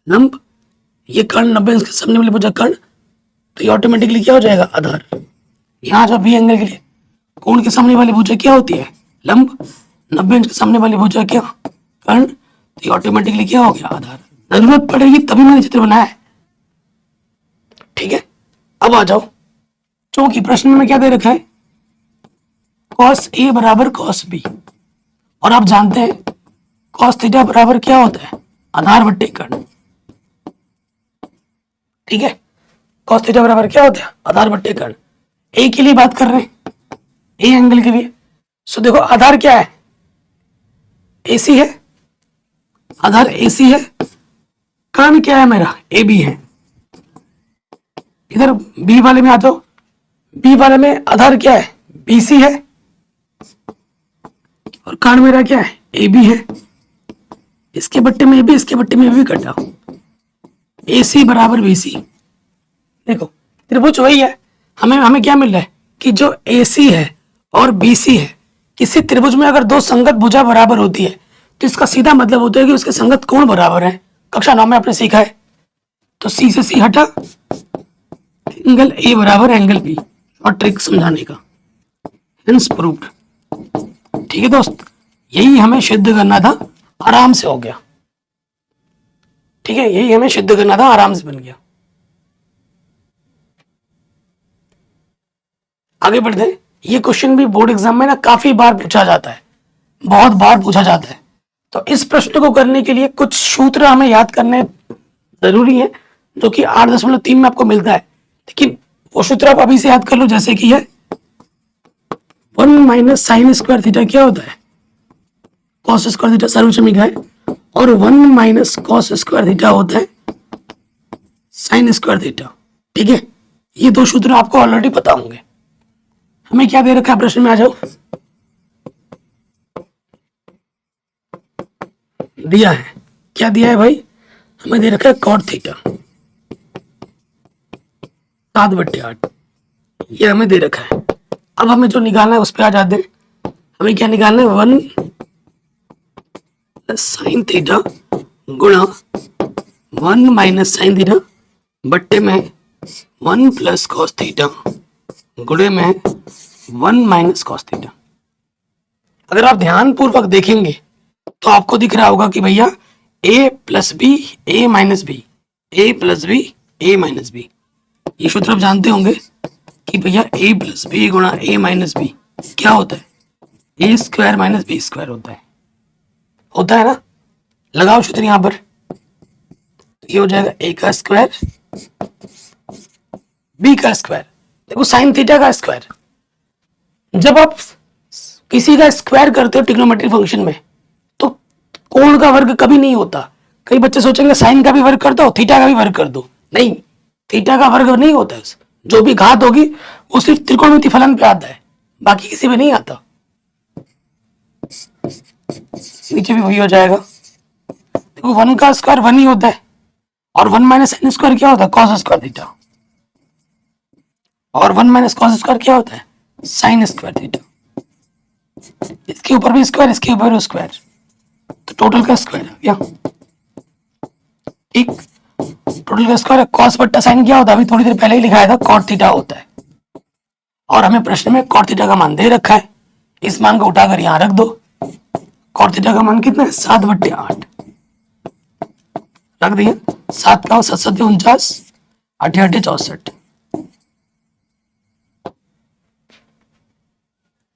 A: लंब। ये कर्ण 90 अंश के सामने वाली भुजा कर्ण, तो ये ऑटोमेटिकली क्या हो जाएगा, आधार। यहाँ जो बी एंगल के लिए कोण के सामने वाली भुजा क्या होती है, लंब। 90 अंश के सामने वाली भुजा क्या, कर्ण, तो ये ऑटोमेटिकली क्या हो गया, आधार। जरूरत पड़ेगी तभी मैंने चित्र बनाया है। ठीक है, अब आ जाओ, क्योंकि प्रश्न में क्या दे रखा है, cos ए बराबर cos बी, और आप जानते हैं cos थीटा बराबर क्या होता है, आधार बट्टे कर्ण। ठीक है, cos थीटा बराबर क्या होता है, आधार बट्टे कर्ण। ए के लिए बात कर रहे हैं, ए एंगल के लिए। सो देखो आधार क्या है, एसी है, आधार एसी है। कर्ण क्या है मेरा, ए बी है। इधर बी वाले में आ जाओ, बी वाले में आधार क्या है, बीसी है, और कर्ण मेरा क्या है, ए बी है। इसके बट्टे में ए बी, इसके बट्टे में ए बी कटा, ए सी बराबर बी सी। देखो त्रिभुज वही है, हमें क्या मिल रहा है कि जो ए सी है और बी सी है, किसी त्रिभुज में अगर 2 संगत भुजा बराबर होती है तो इसका सीधा मतलब होता है कि उसके संगत कोण बराबर है। कक्षा 9 में आपने सीखा है। तो सी से सी हटा, एंगल ए बराबर एंगल बी, और ट्रिक समझाने का, हेंस प्रूव्ड। ठीक है दोस्त, यही हमें सिद्ध करना था, आराम से हो गया। ठीक है, यही हमें सिद्ध करना था, आराम से बन गया। आगे बढ़ते हैं। ये क्वेश्चन भी बोर्ड एग्जाम में ना काफी बार पूछा जाता है, बहुत बार पूछा जाता है। तो इस प्रश्न को करने के लिए कुछ सूत्र हमें याद करने जरूरी है, जो कि 8.3 में आपको मिलता है, लेकिन वो सूत्र आप अभी से याद कर लो, जैसे कि है 1 माइनस साइन स्क्वायर थीटा क्या होता है, कॉस स्क्वायर थीटा सर्वसमीक है, और 1 माइनस कॉस स्क्वायर थीटा होता है साइन स्क्वायर थीटा। ठीक है, ये दो सूत्र आपको ऑलरेडी पता होंगे। हमें क्या दे रखा है प्रश्न में, आ जाओ। दिया है, क्या दिया है भाई, हमें दे रखा है कॉट थीटा 7/8, ये हमें दे रखा है। अब हमें जो निकालना है उस पर आ जाते हैं। हमें क्या निकालना है, 1 प्लस साइन थीटा गुणा 1 माइनस साइन थीटा बट्टे में 1 प्लस कॉस थीटा गुणे में 1 माइनस कॉस थीटा। अगर आप ध्यान पूर्वक देखेंगे तो आपको दिख रहा होगा कि भैया a plus B A minus B, A plus B A minus B, ये सूत्र आप जानते होंगे कि भैया a प्लस बी गुणा ए माइनस बी क्या होता है, A square minus B square होता है ना। लगाओ सूत्र यहां पर, ये हो जाएगा a का स्क्वायर b का स्क्वायर। देखो साइन थीटा का स्क्वायर, जब आप किसी का स्क्वायर करते हो ट्रिग्नोमेट्री फंक्शन में तो कोण का वर्ग कभी नहीं होता। कई बच्चे सोचेंगे साइन का भी वर्ग कर दो, थीटा का भी वर्ग कर दो, नहीं, थीटा का वर्ग नहीं होता है। जो भी घात होगी वो सिर्फ त्रिकोणमिति फलन पे आता है, बाकी किसी में नहीं आता। नीचे भी वही हो जाएगा। देखो 1 का स्क्वायर 1 ही होता है, और 1 माइनस साइन स्क्वायर क्या होता है, कॉस स्क्वायर थीटा, और 1 माइनस कॉस स्क्वायर क्या होता है, साइन स्क्वायर थीटा। इसके ऊपर भी स्क्वायर, इसके ऊपर भी स्क्वायर, तो टोटल का स्क्वायर आ गया। ठीक, टोटल का स्क्वायर कॉस बट्टा साइन क्या होता है, अभी थोड़ी देर पहले ही लिखाया था, कॉट थीटा होता है। और हमें प्रश्न में कॉट थीटा का मान दे रखा है, इस मान को उठाकर यहां रख दो। कॉट थीटा का मान कितना है, 7/8 रख दिया। 7 का 7×7 = 49, 8×8 = 64।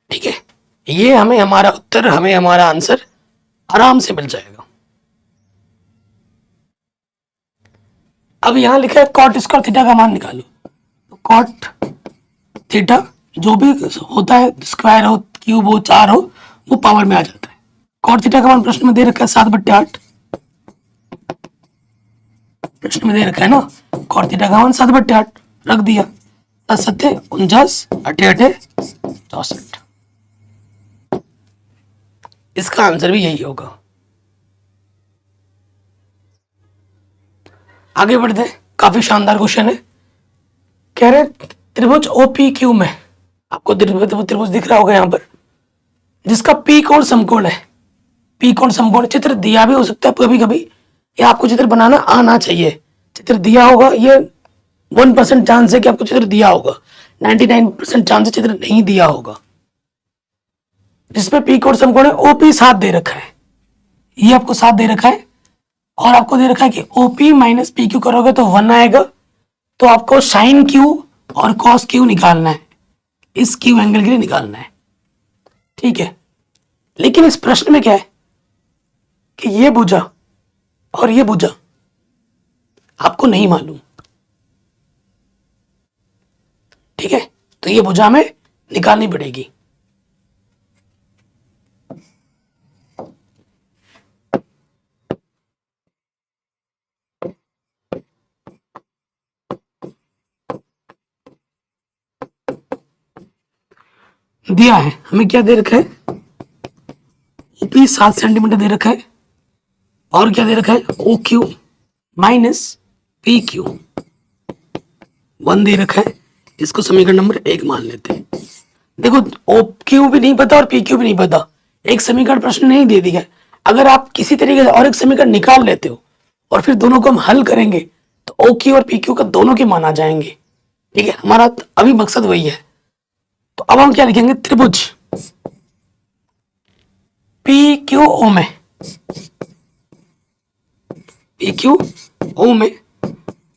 A: ठीक है, ये हमें हमारा उत्तर, हमें हमारा आंसर आराम से मिल जाएगा। अब यहां लिखा है कॉट स्क्वायर थीटा का मान निकालो, तो कॉट थीटा जो भी होता है, स्क्वायर हो, क्यूब हो, 4 हो, वो पावर में आ जाता है। कॉट थीटा का मान प्रश्न में दे रखा है 7/8, प्रश्न में दे रखा है ना, कॉट थीटा का मान 7/8 रख दिया। 7×7 = 49, 64। इसका आंसर भी यही होगा। आगे बढ़ते हैं, काफी शानदार क्वेश्चन है। कह रहे त्रिभुज OPQ में, आपको त्रिभुज दिख रहा होगा यहाँ पर, जिसका पी कोण समकोण है। पी कोण समकोण चित्र दिया भी हो सकता है कभी कभी, या आपको चित्र बनाना आना चाहिए। चित्र दिया होगा, ये 1% चांस है कि आपको चित्र दिया होगा, 99% चांस है चित्र नहीं दिया होगा। जिसमें पी कोण समकोण है, OP 7 दे रखा है, ये आपको 7 दे रखा है, और आपको दे रखा है कि OP माइनस PQ करोगे तो 1 आएगा। तो आपको साइन क्यू और कॉस क्यू निकालना है, इस क्यू एंगल के लिए निकालना है। ठीक है, लेकिन इस प्रश्न में क्या है कि ये भुजा और ये भुजा आपको नहीं मालूम। ठीक है, तो ये भुजा हमें निकालनी पड़ेगी। दिया है, हमें क्या दे रखा है, ओपी 7 सेंटीमीटर दे रखा है, और क्या दे रखा है, OQ माइनस PQ 1 दे रखा है। इसको समीकरण नंबर 1 मान लेते हैं। देखो OQ भी नहीं पता और PQ भी नहीं पता, एक समीकरण प्रश्न नहीं दे दिया। अगर आप किसी तरीके से और एक समीकरण निकाल लेते हो और फिर दोनों को हम हल करेंगे तो OQ और PQ का दोनों के मान आ जाएंगे। ठीक है, हमारा अभी मकसद वही है। तो अब हम क्या लिखेंगे, त्रिभुज PQO में, PQO में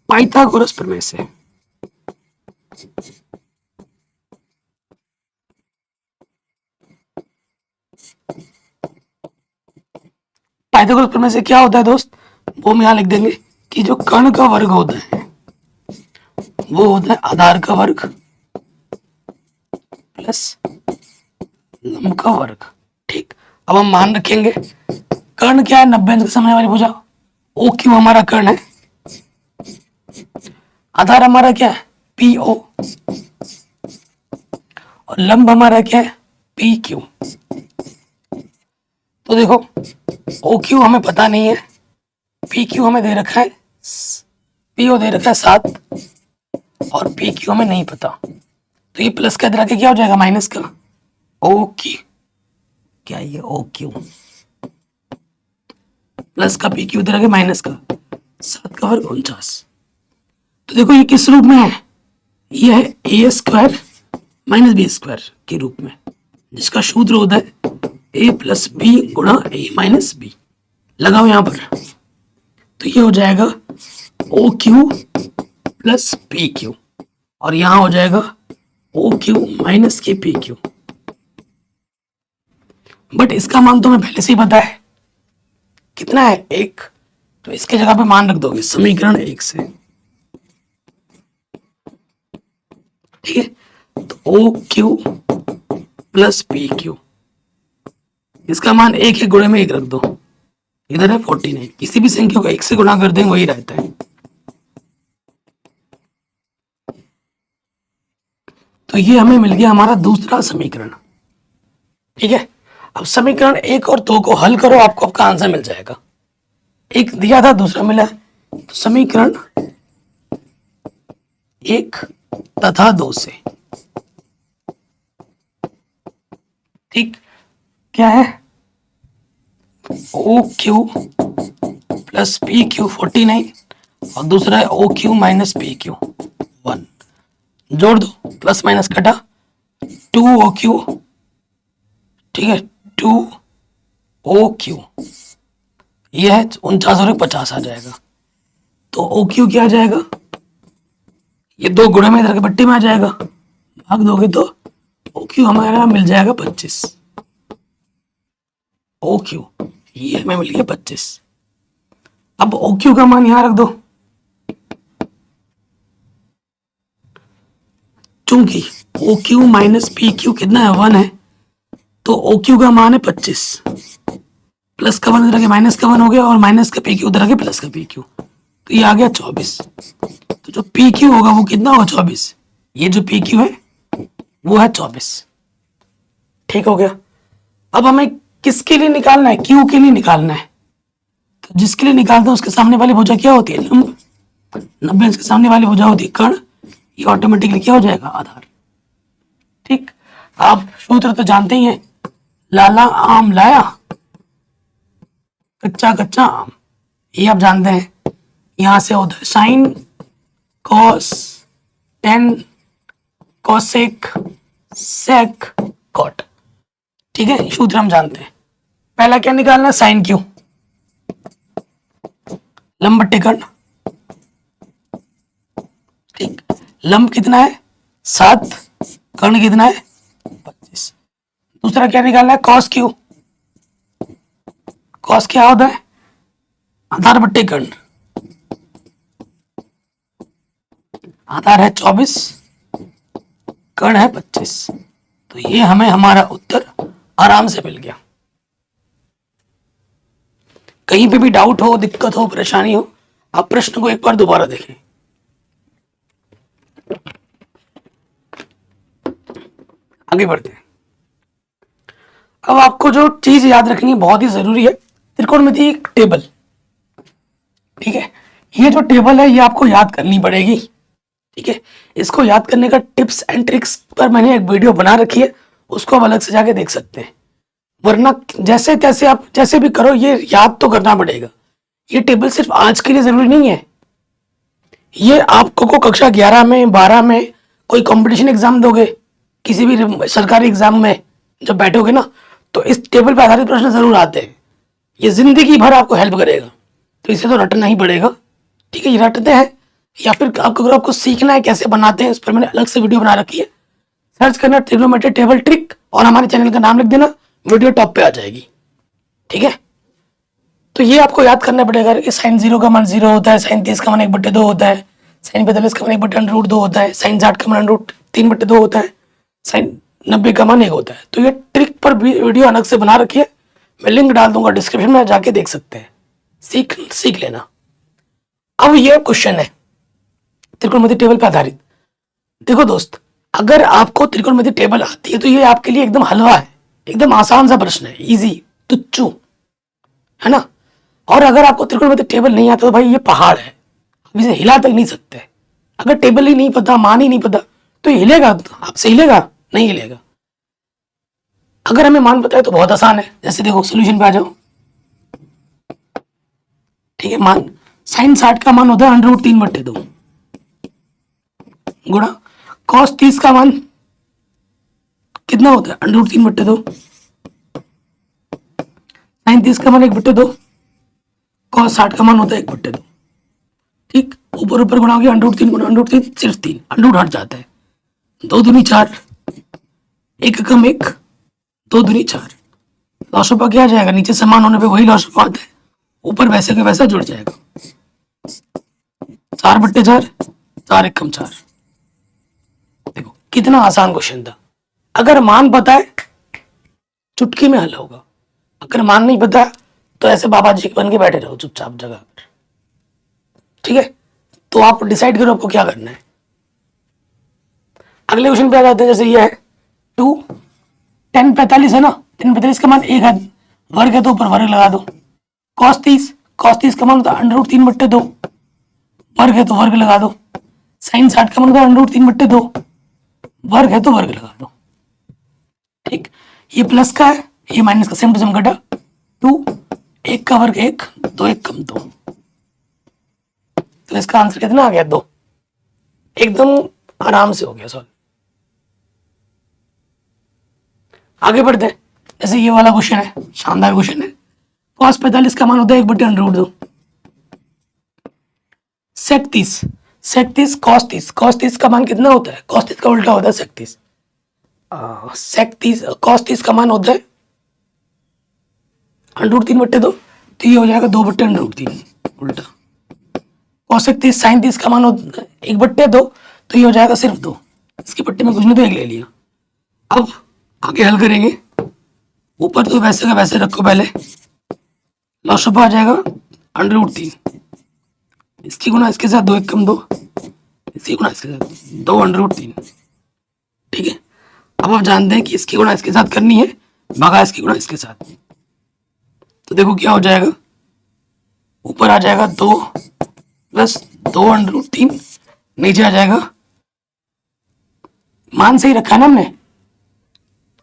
A: पाइथागोरस प्रमेय से पाइथागोरस प्रमेय से क्या होता है दोस्त, वो हम यहाँ लिख देंगे कि जो कर्ण का वर्ग होता है वो होता है आधार का वर्ग प्लस लंब का वर्ग। ठीक, अब हम मान रखेंगे कर्ण क्या है, 90 अंश के सामने वाली भुजा। ओ क्यू हमारा कर्ण है, आधार हमारा क्या है पी ओ, और लंब हमारा क्या है पी क्यू। तो देखो ओ क्यू हमें पता नहीं है, पी क्यू हमें दे रखा है, पी ओ दे रखा है 7 और पी क्यू हमें नहीं पता। तो ये प्लस का इधर आके क्या हो जाएगा माइनस का, ओ क्यू, क्या ये ओ क्यू प्लस का पी क्यू इधर आके माइनस का 7 का वर्ग 49। तो देखो ये किस रूप में है, ये है A square minus B square के रूप में, जिसका सूत्र होता है ए प्लस बी गुणा ए माइनस बी। लगाओ यहां पर, तो ये हो जाएगा O Q plus P Q, और यहां हो जाएगा ओ क्यू माइनस के पी क्यू। बट इसका मान तो हमें पहले से ही पता है, कितना है 1, तो इसके जगह पे मान रख दोगे समीकरण 1 से। ठीक है, तो O Q plus P Q, इसका मान 1 है, गुणे में 1 रख दो, इधर है 49। किसी भी संख्या को 1 से गुणा कर दें वही रहता है। तो ये हमें मिल गया हमारा दूसरा समीकरण। ठीक है, अब समीकरण 1 और 2 को हल करो, आपको आपका आंसर मिल जाएगा। एक दिया था दूसरा मिला, तो समीकरण 1 तथा 2 से, ठीक, क्या है O Q plus P Q 49 और दूसरा है O Q minus P Q 1। जोड़ दो, प्लस माइनस कटा, 2 ओ क्यू, ठीक है 2 ओ क्यू, यह है 49 और 50 आ जाएगा। तो ओ क्यू क्या आ जाएगा, ये 2 गुणे में इधर के पट्टी में आ जाएगा, भाग दोगे तो ओ क्यू हमारा मिल जाएगा 25। ओ क्यू ये हमें मिल गया 25। अब ओ क्यू का मान यहां रख दो, चूंकि O Q minus P Q कितना है 1 है, तो ओ क्यू का मान है 25, प्लस का 1 इधर के माइनस का 1 हो गया, और माइनस का पी क्यू उधर के प्लस का पी क्यू, तो ये आ गया 24। तो जो पी क्यू होगा वो कितना होगा 24, ये जो पी क्यू है वो है 24। ठीक हो गया। अब हमें किसके लिए निकालना है, क्यू के लिए निकालना है। तो जिसके लिए निकालते हैं उसके सामने वाली भुजा क्या होती है लंब, 90 अंश के सामने वाली भुजा होती है कर्ण, ये ऑटोमेटिकली क्या हो जाएगा आधार। ठीक, आप सूत्र तो जानते ही हैं, लाला आम लाया कच्चा कच्चा आम, ये आप जानते हैं। यहां से होता है sine cos tan cosec sec cot. ठीक है, सूत्र हम जानते हैं। पहला क्या निकालना है, साइन क्यू, लंब बट्टे कर्ण। ठीक, लंब कितना है 7, कर्ण कितना है 25। दूसरा क्या निकालना है, कॉस क्यू, कॉस क्या होता है आधार बट्टे कर्ण, आधार है 24, कर्ण है 25। तो ये हमें हमारा उत्तर आराम से मिल गया। कहीं पे भी डाउट हो, दिक्कत हो, परेशानी हो, आप प्रश्न को एक बार दोबारा देखें। आगे बढ़ते हैं। अब आपको जो चीज याद रखनी बहुत ही जरूरी है, त्रिकोणमिति टेबल। ठीक है, ये जो टेबल है ये आपको याद करनी पड़ेगी। ठीक है, इसको याद करने का टिप्स एंड ट्रिक्स पर मैंने एक वीडियो बना रखी है, उसको आप अलग से जाके देख सकते हैं। वरना जैसे तैसे आप जैसे भी करो, ये याद तो करना पड़ेगा। ये टेबल सिर्फ आज के लिए जरूरी नहीं है, ये आपको को कक्षा 11 में 12 में कोई कंपटीशन एग्जाम दोगे, किसी भी सरकारी एग्जाम में जब बैठोगे ना, तो इस टेबल पर आधारित प्रश्न जरूर आते हैं। ये जिंदगी भर आपको हेल्प करेगा, तो इसे तो रटना ही पड़ेगा। ठीक है, ये रटते हैं, या फिर आपको अगर आपको सीखना है कैसे बनाते हैं, उस पर मैंने अलग से वीडियो बना रखी है। सर्च करना ट्रिग्नोमेट्री टेबल ट्रिक और हमारे चैनल का नाम लिख देना, वीडियो टॉप पे आ जाएगी। ठीक है, तो ये आपको याद करना पड़ेगा कि साइन 0 का मान 0 होता है, साइन 30 का मान 1/2 होता है, साइन 45 का मान 1/√2 होता है, साइन 60 का मान √3/2 होता है, साइन 90 का मान 1 होता है। तो ये ट्रिक पर भी वीडियो अलग से बना रखी है, मैं लिंक डाल दूंगा डिस्क्रिप्शन में, जाके देख सकते हैं, सीख लेना। अब ये क्वेश्चन है त्रिकोणमिति टेबल पर आधारित। देखो दोस्त, अगर आपको त्रिकोणमिति टेबल आती है तो ये आपके लिए एकदम हलवा है, एकदम आसान सा प्रश्न है, इजी तुच्चू, है ना। और अगर आपको त्रिकोणमिति टेबल नहीं आता तो भाई ये पहाड़ है, आप इसे हिला तक नहीं सकते। अगर टेबल ही नहीं पता, मान ही नहीं पता, तो ये हिलेगा आपसे? हिलेगा नहीं हिलेगा। अगर हमें मान पता है तो बहुत आसान है, जैसे देखो सोल्यूशन पे आ जाओ। ठीक है, मान साइन 60 का मान होता है √3/2 गुणा कॉस 30 का मान कितना होता है √3/2, साइन 30 का मान 1/2, कॉस 60 का मान होता है 1/2। ठीक, ऊपर ऊपर गुणा हो गया, √3 गुणा √3 सिर्फ 3, अंडरूट हट जाता है, 2 दूनी 4, 1 कम 1, 2 दूनी 4, लॉसपा क्या आ जाएगा, नीचे समान होने पे वही लॉसपा आता है, ऊपर वैसे का वैसा जुड़ जाएगा, 4/4, 4 1 कम 4। देखो कितना आसान क्वेश्चन था। अगर मान पता है चुटकी में हल होगा, अगर मान नहीं पता तो ऐसे बाबा जी बन के बैठे रहो चुपचाप जगह पर। ठीक है, तो आप डिसाइड करो आपको क्या करना है। अगले क्वेश्चन पे आ जाते हैं, जैसे ये है 2 10 45 है ना, 10 45 का मान 1 है, वर्ग है तो ऊपर वर्ग लगा दो। कॉस 30 का मान होता है √3/2, वर्ग है तो वर्ग लगा दो। साइन 60 का मान होता है √3/2, वर्ग है तो वर्ग लगा दो। ठीक, ये प्लस का है, ये माइनस का, सेम टू सेम घटा। 2 1 का वर्ग 1, 2 1 कम 2, तो इसका आंसर कितना आ गया 2। एकदम आराम से हो गया सॉल्व। आगे बढ़ते हैं, जैसे ये वाला क्वेश्चन है, शानदार क्वेश्चन है। कॉस 45 का मान होता है 1/√2, सेक 30 कॉस 30 का मान कितना होता है, कॉस 30 का उल्टा होता है सेक 30, कॉस 30 का मान होता है √3/2, तो ये हो जाएगा 2/√3 उल्टा। कॉसेक 30 साइन 30 का मान होता है 1/2, तो ये हो जाएगा सिर्फ 2, इसके पट्टे में कुछ नहीं तो 1 ले लिया। अब आगे हल करेंगे, ऊपर तो वैसे का वैसे रखो, पहले लॉसपा आ जाएगा √3, इसकी गुणा इसके साथ 2 1 कम 2, इसकी गुणा इसके साथ 2√3। ठीक है, अब आप जानते हैं कि इसकी गुणा इसके साथ करनी है, भगा इसकी गुणा इसके साथ, तो देखो क्या हो जाएगा, ऊपर आ जाएगा 2 + 2√3, नीचे आ जाएगा, मान सही रखा है ना हमने,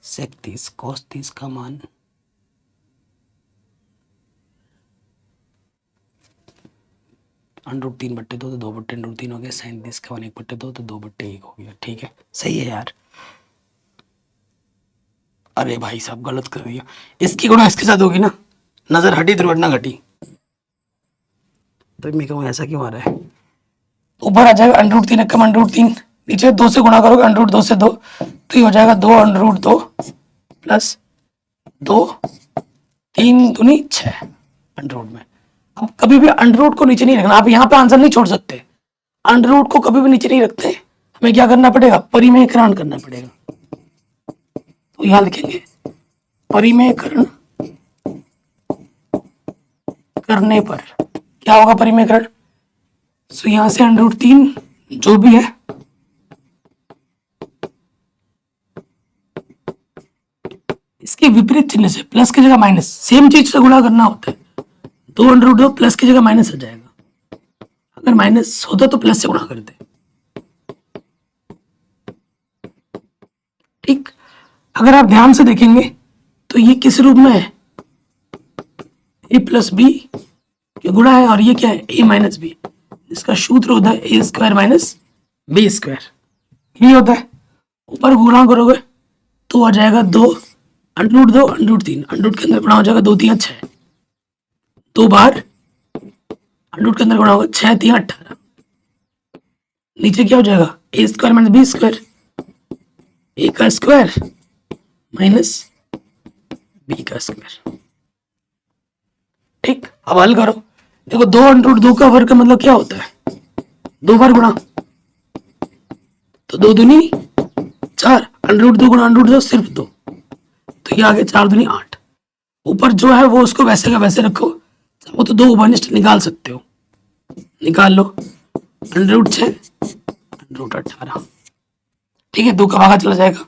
A: सेक 30 कॉस 30 का मान √3/2 तो 2/√3 हो गया, साइन 30 का मान 1/2 तो 2/1 हो गया। ठीक है, सही है यार। अरे भाई साहब गलत कर दिया, इसकी गुणा इसके साथ होगी ना, नजर हटी दुर्घटना घटी, तो मैं कहूँ ऐसा क्यों आ रहा है। ऊपर आ जाएगा √3 1 कम √3, नीचे 2 से गुणा करोगे √2 से 2, तो ये हो जाएगा 2√2 + 2 3 दूनी 6 अंडररूट में। अब कभी भी अंडररूट को नीचे नहीं रखना, आप यहाँ पे आंसर नहीं छोड़ सकते, अंडररूट को कभी भी नीचे नहीं रखते, हमें क्या करना पड़ेगा, परिमेयकरण करना पड़ेगा। तो यहाँ लिखेंगे परिमेयकरण करने पर क्या होगा, परिमेयकरण, सो यहाँ से √3 जो भी है इसके विपरीत चिन्ह से, प्लस की जगह माइनस, सेम चीज से गुणा करना होता है, 2√2 प्लस की जगह माइनस हो जाएगा, अगर माइनस होता तो प्लस से गुणा करते। ठीक, अगर आप ध्यान से देखेंगे तो ये किस रूप में है, a + b के गुणा है, और ये क्या है, a - b, इसका सूत्र होता है a² - b², ये होता है। ऊपर गुणा करोगे तो आ जाएगा 2 √2 √3, अंडरूट के अंदर गुणा हो जाएगा 2 3 6, 2 बार अंडरूट के अंदर गुणा होगा 6 3 18, नीचे क्या हो जाएगा a² - b², a का स्क्वायर - b का स्क्वायर। ठीक, अब हल करो। देखो 2√2 का वर्ग का मतलब क्या होता है, 2 बार गुणा, तो 2 दूनी 4, √2 गुणा √2 सिर्फ 2, तो ये आगे 4 दूनी 8। ऊपर जो है वो उसको वैसे का वैसे रखो, वो तो 2 उपनिष्ठ निकाल सकते हो, निकाल लो। √6 √18, ठीक है, 2 का भागा चला जाएगा,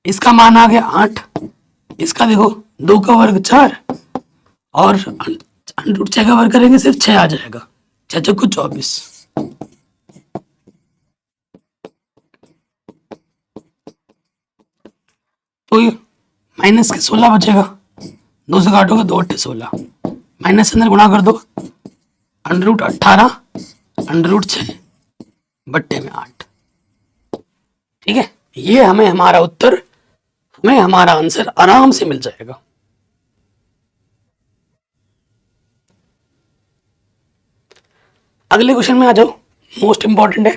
A: इसका मान आ गया 8, इसका देखो 2 का वर्ग 4 और √6 का वर्ग करेंगे सिर्फ 6 आ जाएगा, 6 चौको 24। तो ये माइनस के 16 बचेगा, 2 से काटोगे 2 8 16, माइनस के अंदर गुणा कर दो, √18 √6 बट्टे में 8, ठीक है, ये हमें हमारा उत्तर, हमें हमारा आंसर आराम से मिल जाएगा। अगले क्वेश्चन में आ जाओ, मोस्ट इंपॉर्टेंट है।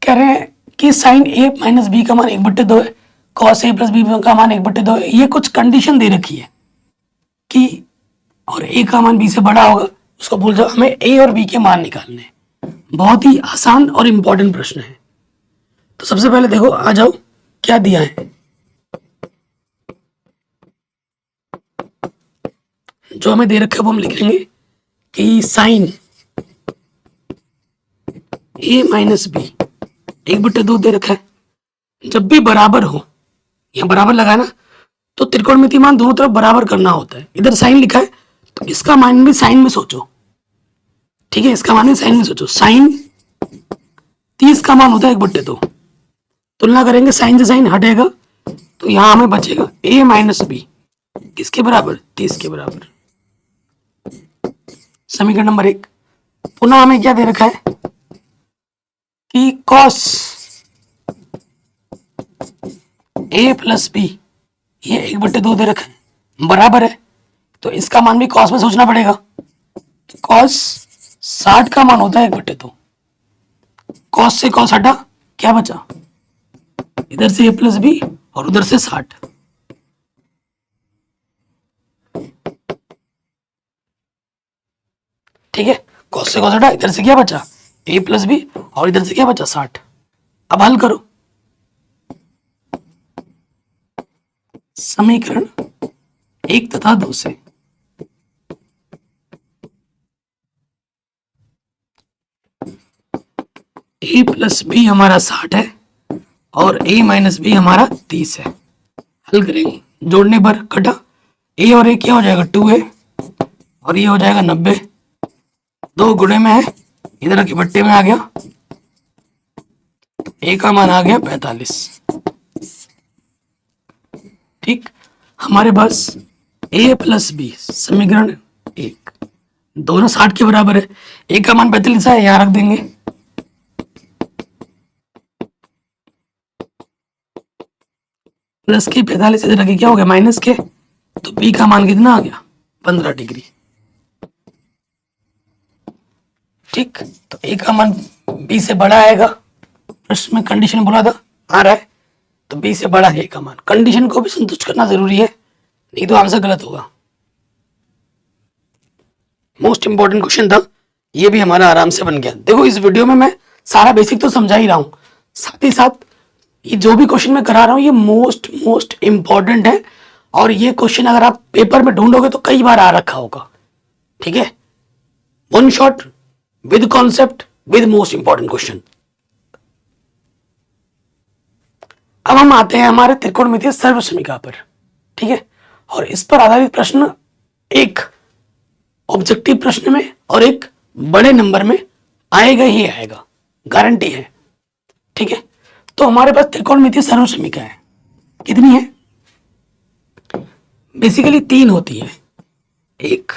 A: कह रहे हैं कि साइन ए माइनस बी का मान 1/2 है, कॉस ए प्लस बी का मान 1/2 है, ये कुछ कंडीशन दे रखी है कि और ए का मान बी से बड़ा होगा, उसको भूल जाओ, हमें ए और बी के मान निकालने हैं। बहुत ही आसान और इंपॉर्टेंट प्रश्न है। तो सबसे पहले देखो, आ जाओ क्या दिया है, जो हमें दे रखा है वो हम लिख लेंगे कि साइन ए माइनस बी 1/2 दे रखा है। जब भी बराबर हो, यहाँ बराबर लगा ना, तो त्रिकोणमिति मान दोनों तरफ बराबर करना होता है। इधर साइन लिखा है तो इसका मान भी साइन में सोचो, ठीक है, इसका मान भी साइन में सोचो। साइन 30 का मान होता है 1/2, तुलना करेंगे साइन से साइन हटेगा, तो यहां हमें बचेगा a माइनस बी किसके बराबर, 30 के बराबर। समीकरण नंबर 1। पुनः हमें क्या दे रखा है कि cos a प्लस बी, ये 1/2 दे रखा है, बराबर है, तो इसका मान भी cos में सोचना पड़ेगा। तो cos 60 का मान होता है 1/2, cos से cos हटा, क्या बचा, इधर से a प्लस बी और उधर से 60, ठीक है, cos से cos हटा, इधर से क्या बचा a प्लस बी और इधर से क्या बचा 60। अब हल करो, समीकरण 1 तथा 2 से a प्लस बी हमारा 60 है और a माइनस बी हमारा 30 है। हल करेंगे, जोड़ने पर कटा, a और a क्या हो जाएगा 2a और ये हो जाएगा 90, 2 गुणे में है, इधर के बट्टे में आ गया, a का मान आ गया 45, ठीक। हमारे पास a प्लस बी समीकरण 1, दोनों 60 के बराबर है, a का मान 45 है, यहां रख देंगे, प्लस के 45 इधर रखे क्या हो गया माइनस के, तो b का मान कितना आ गया 15 डिग्री, ठीक। तो a का मान b से बड़ा आएगा, प्रश्न में कंडीशन बोला था आ रहा है, तो b से बड़ा है a का मान, कंडीशन को भी संतुष्ट करना जरूरी है, नहीं तो आंसर गलत होगा। मोस्ट इंपॉर्टेंट क्वेश्चन था, ये भी हमारा आराम से बन गया। देखो इस वीडियो में मैं सारा बेसिक तो समझा ही रहा हूं, साथ ही साथ ये जो भी क्वेश्चन मैं करा रहा हूं ये मोस्ट इंपॉर्टेंट है, और ये क्वेश्चन अगर आप पेपर में ढूंढोगे तो कई बार आ रखा होगा, ठीक है, one shot with concept with most important question. अब हम आते हैं हमारे त्रिकोणमितीय सर्वसमीका पर, ठीक है, और इस पर आधारित प्रश्न एक ऑब्जेक्टिव प्रश्न में और एक बड़े नंबर में आएगा ही आएगा, गारंटी है, ठीक है। तो हमारे पास त्रिकोणमितीय सर्वसमीका है, कितनी है, बेसिकली 3 होती है। एक,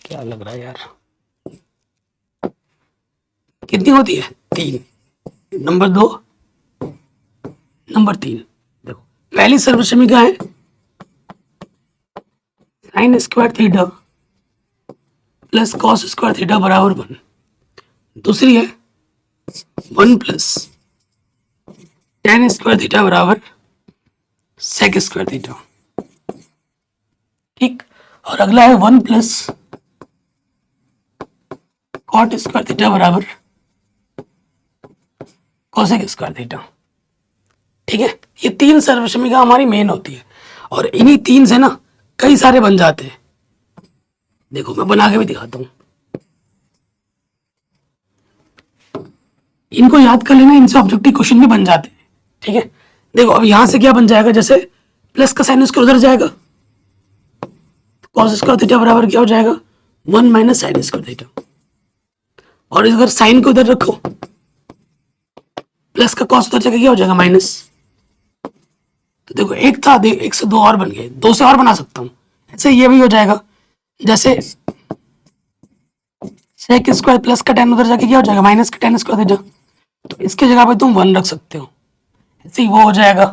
A: क्या लग रहा है यार, कितनी होती है 3, नंबर 2, नंबर 3। देखो पहली सर्वसमीका है sine square theta plus cos square theta बराबर 1, दूसरी है 1 प्लस टेन स्क्वायर थीटा बराबर सेक स्क्वायर थीटा, ठीक। और अगला है 1 प्लस कॉट स्क्वायर थीटा बराबर कोसेक स्क्वायर थीटा। ठीक है, ये 3 सर्वसमीका हमारी मेन होती है और इन्हीं 3 से ना कई सारे बन जाते हैं। देखो मैं बना के भी दिखाता हूं, इनको याद कर लेना, इनसे ऑब्जेक्टिव क्वेश्चन भी बन जाते हैं। ठीक है, देखो अब यहां से क्या बन जाएगा, जैसे प्लस का साइन स्क्वायर उधर जाएगा, कॉस स्क्वायर थीटा बराबर क्या हो जाएगा 1 माइनस साइन स्क्वायर थीटा। और अगर साइन को उधर रखो, प्लस का कॉस उधर जाएगा क्या हो जाएगा माइनस। तो देखो एक था, एक से 2 और बन गए, 2 से और बना सकता हूं। ऐसे ये भी हो जाएगा, जैसे सेक स्क्वायर प्लस का टेन उधर जाके क्या हो जाएगा माइनस का टेन स्क्वायर थीटा। तो इसके जगह पे तुम 1 रख सकते हो, ऐसे ही वो हो जाएगा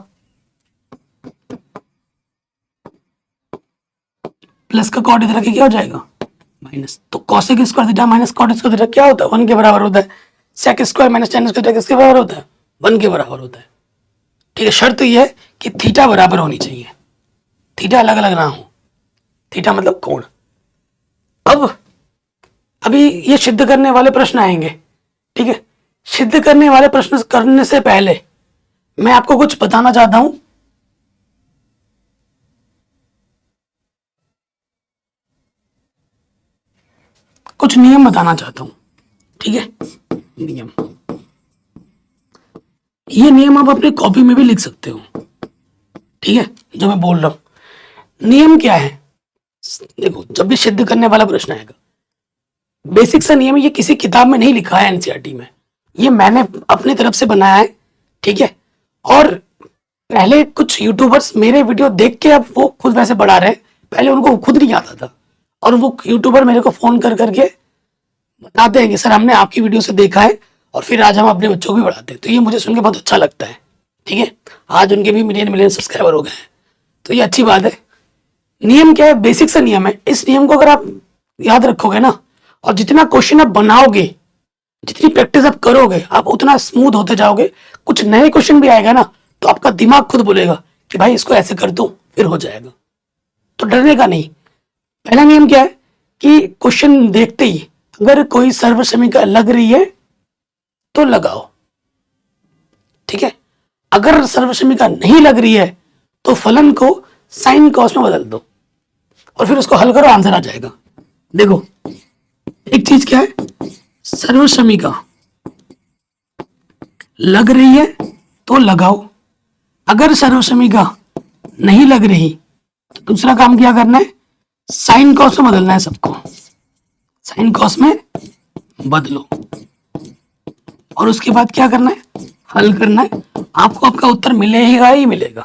A: प्लस का कॉट इधर के क्या हो जाएगा माइनस। तो cosec square theta minus cot square theta क्या होता है 1 के बराबर होता है। Sec square minus tan square किसके बराबर होता है 1 के बराबर होता है। ठीक है, शर्त यह है कि थीटा बराबर होनी चाहिए, थीटा अलग अलग ना हो, थीटा मतलब कोण। अब अभी ये सिद्ध करने वाले प्रश्न आएंगे। ठीक है, सिद्ध करने वाले प्रश्न करने से पहले मैं आपको कुछ बताना चाहता हूं। कुछ नियम बताना चाहता हूं। ठीक है, नियम, ये नियम आप अपनी कॉपी में भी लिख सकते हो। ठीक है, जो मैं बोल रहा हूं नियम क्या है, देखो जब भी सिद्ध करने वाला प्रश्न आएगा, बेसिक सा नियम, ये किसी किताब में नहीं लिखा है एनसीईआरटी में, ये मैंने अपनी तरफ से बनाया है। ठीक है, और पहले कुछ यूट्यूबर्स मेरे वीडियो देख के अब वो खुद वैसे बढ़ा रहे हैं, पहले उनको खुद नहीं आता था, और वो यूट्यूबर मेरे को फोन कर करके बताते हैं कि सर हमने आपकी वीडियो से देखा है और फिर आज हम अपने बच्चों को भी बढ़ाते हैं। तो ये मुझे सुन के बहुत अच्छा लगता है। ठीक है, आज उनके भी मिलियन मिलियन सब्सक्राइबर हो गए हैं, तो ये अच्छी बात है। नियम क्या है, बेसिक सा नियम है। इस नियम को अगर आप याद रखोगे ना, और जितना क्वेश्चन आप बनाओगे, जितनी प्रैक्टिस आप करोगे, आप उतना स्मूथ होते जाओगे। कुछ नए क्वेश्चन भी आएगा ना, तो आपका दिमाग खुद बोलेगा कि भाई इसको ऐसे कर दो, फिर हो जाएगा। तो डरने का नहीं। पहला नियम क्या है कि क्वेश्चन देखते ही अगर कोई सर्वसमीका लग रही है तो लगाओ। ठीक है, अगर सर्वसमीका नहीं लग रही है तो फलन को साइन कॉस में बदल दो और फिर उसको हल करो, आंसर आ जाएगा। देखो एक चीज क्या है, सर्वसमीका लग रही है तो लगाओ, अगर सर्वसमीका नहीं लग रही तो दूसरा काम क्या करना है, साइन कॉस में बदलना है सबको, साइन कॉस में बदलो और उसके बाद क्या करना है, हल करना है। आपको आपका उत्तर मिलेगा ही मिलेगा।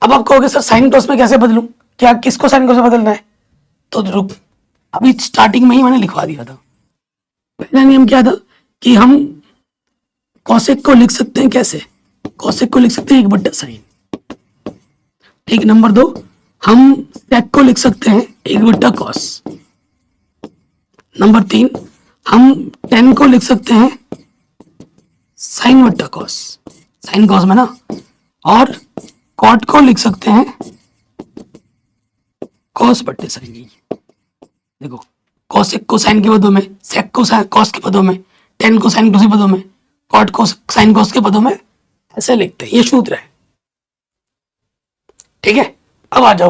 A: अब आप कहोगे सर साइन कॉस में कैसे बदलूं, क्या किसको साइन कॉस में बदलना है, तो रुक, अभी स्टार्टिंग में ही मैंने लिखवा दिया था। पहला नियम क्या था कि हम कॉसेक को लिख सकते हैं कैसे, कॉसेक को लिख सकते हैं 1/sin। ठीक, नंबर 2 हम सेक को लिख सकते हैं 1/cos। नंबर 3 हम tan को लिख सकते हैं sin/cos, साइन कॉस में ना, और cot को लिख सकते हैं cos/sin। देखो कॉसेक को साइन के पदों में, सेक को कॉस के पदों में, tan को साइन कॉस के पदों में, cot को साइन कॉस के पदों में, ऐसे लिखते हैं, ये सूत्र है। ठीक है, अब आ जाओ।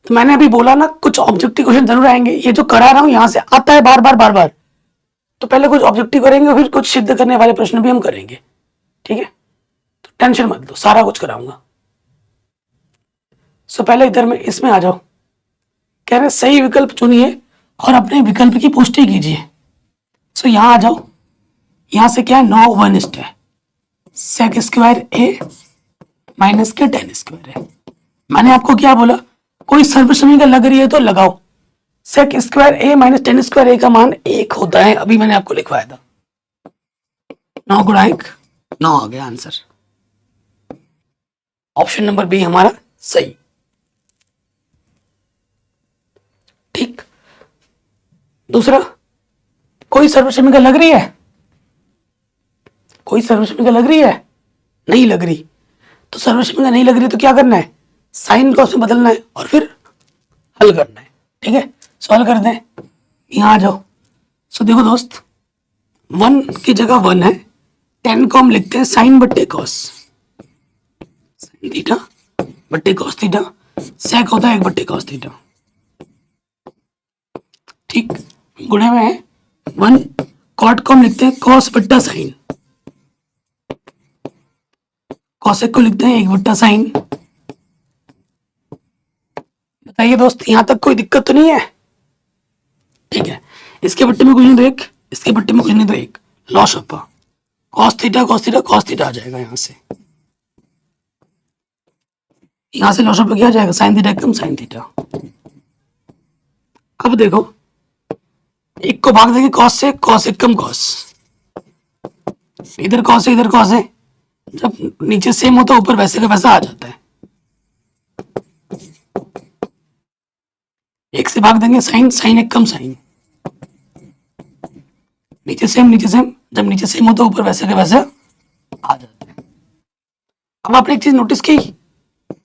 A: तो मैंने अभी बोला ना कुछ ऑब्जेक्टिव क्वेश्चन जरूर आएंगे, ये जो करा रहा हूं यहां से आता है बार बार बार बार। तो पहले कुछ ऑब्जेक्टिव करेंगे, फिर कुछ सिद्ध करने वाले प्रश्न भी हम करेंगे। ठीक है, तो टेंशन मत लो, सारा कुछ कराऊंगा। सो पहले इधर में इसमें आ जाओ, कह रहे सही विकल्प चुनिए और अपने विकल्प की पुष्टि कीजिए। सो यहां आ जाओ, यहां से क्या है 9 1 है, सेक स्क्वायर ए माइनस के टेन स्क्वायर है। मैंने आपको क्या बोला, कोई सर्वसमीका लग रही है तो लगाओ, सेक स्क्वायर ए माइनस टेन स्क्वायर ए का मान 1 होता है, अभी मैंने आपको लिखवाया था। 9 गुणा 1 9 आ गया आंसर। ऑप्शन नंबर बी हमारा सही। ठीक, दूसरा कोई सर्वसमीका लग रही है, कोई सर्वसमीका लग रही है, नहीं लग रही, तो सर्वसमीका नहीं लग रही तो क्या करना है, साइन कॉस में बदलना है और फिर हल करना है। ठीक है, सॉल्व करते हैं। यहाँ आ जाओ। सो देखो दोस्त, 1 की जगह 1 है, 10 को हम लिखते हैं साइन बट्टे कॉस, साइन थीटा बट्टे कॉस थीटा, सेक होता है 1 बट्टे कॉस थीटा। ठीक, गुणे में है 1, कॉट को हम लिखते हैं कॉस बट्टा साइन, कॉसेक को लिखते हैं 1 बट्टा साइन। बताइए दोस्त, यहां तक कोई दिक्कत तो नहीं है? ठीक है, इसके बट्टे में कुछ नहीं तो 1, इसके बट्टे में कुछ नहीं तो 1, loss of cos theta cos theta cos theta आ जाएगा। यहां से लॉस ऑफ क्या आ जाएगा, साइन थीटा कम साइन थीटा। अब देखो, एक को भाग देंगे कॉस से, कॉस एक कम कॉस, इधर कॉस है इधर कॉस है, जब नीचे सेम होता है ऊपर वैसे का वैसा आ जाता है। एक से भाग देंगे साइन, साइन एक कम साइन, नीचे सेम, जब नीचे सेम होता है ऊपर वैसे का वैसा आ जाता है। अब आपने एक चीज नोटिस की,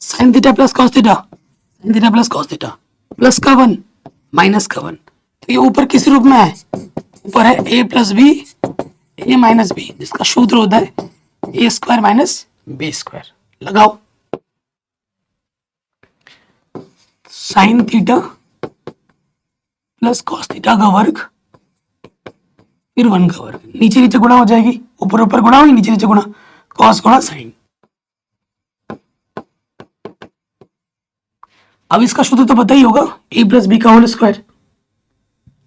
A: sign theta plus cos theta, sign theta plus cos theta, plus का 1 माइनस का 1, तो ये ऊपर किस रूप में है, ऊपर है a plus B A minus B, जिसका सूत्र होता है A square minus B square. लगाओ, sine theta plus cos theta का वर्ग फिर 1 का वर्ग, नीचे नीचे गुणा हो जाएगी, ऊपर ऊपर गुणा हुई, नीचे नीचे गुणा, कॉस गुणा साइन। अब इसका सूत्र तो पता ही होगा, ए प्लस बी का होल स्क्वायर।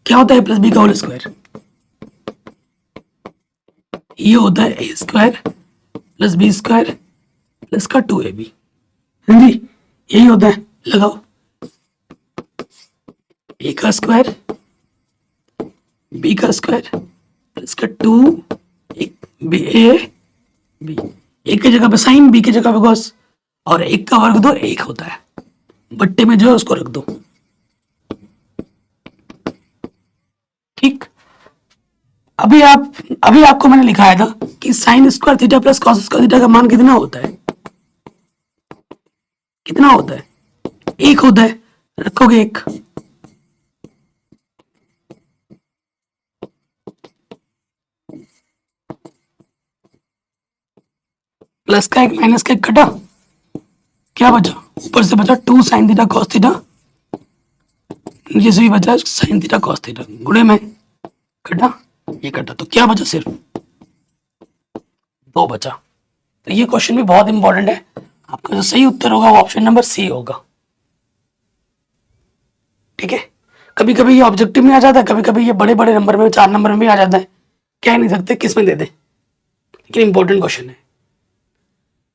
A: क्या होता है ए प्लस बी का होल स्क्वायर? ये होता है A square plus B square plus का 2ab। हाँ जी, यही होता है। लगाओ, ए का स्क्वायर बी का स्क्वायर प्लस का 2 बी ए बी, एक की जगह पे साइन बी की जगह पे कॉस, और एक का वर्ग दो 1 होता है, बट्टे में जो है उसको रख दो। ठीक, अभी आपको मैंने लिखाया था कि sine square theta plus cos square theta का मान कितना होता है, कितना होता है, 1 होता है, रखोगे 1। प्लस का 1 माइनस का 1 कटा, क्या बचा, ऊपर से बचा 2 साइन थीटा कॉस थीटा, नीचे से भी बचा साइन थीटा कॉस थीटा, गुणे में कटा, ये कटा, तो क्या बचा, सिर्फ 2 बचा। तो ये क्वेश्चन भी बहुत इंपॉर्टेंट है, आपका जो सही उत्तर होगा वो ऑप्शन नंबर सी होगा। ठीक है, कभी कभी ये ऑब्जेक्टिव में आ जाता है, कभी कभी ये बड़े बड़े नंबर में 4 नंबर में भी आ जाता है, कह नहीं सकते किस में दे दे, लेकिन इंपॉर्टेंट क्वेश्चन है।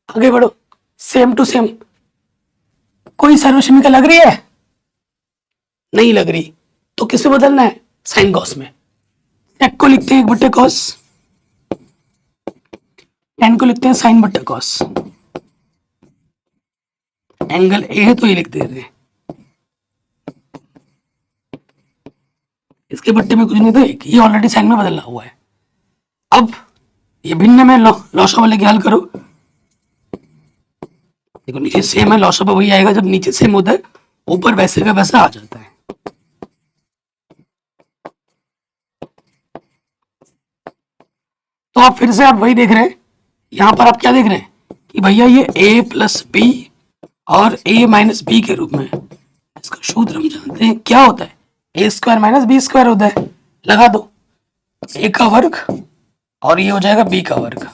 A: आगे बढ़ो, सेम टू सेम, कोई सर्वसमीकरण लग रही है, नहीं लग रही, तो किस में बदलना है, साइन कॉस में। टेक को लिखते हैं 1 बट्टे कॉस, टेन को लिखते हैं साइन बट्टे कॉस, एंगल ए है तो ये लिख देते हैं, इसके बट्टे में कुछ नहीं तो 1, ये ऑलरेडी साइन में बदलना हुआ है। अब ये भिन्न में लॉसा वाले की हल करो, देखो नीचे सेम है, लॉसा वही आएगा, जब नीचे सेम होता है ऊपर वैसे का वैसा आ जाता है। तो आप फिर से आप वही देख रहे हैं, यहां पर आप क्या देख रहे हैं कि भैया ये a प्लस बी और a माइनस बी के रूप में, इसका सूत्र हम जानते हैं क्या होता है, A square minus B square होता है। लगा दो, a का वर्ग और ये हो जाएगा b का वर्ग,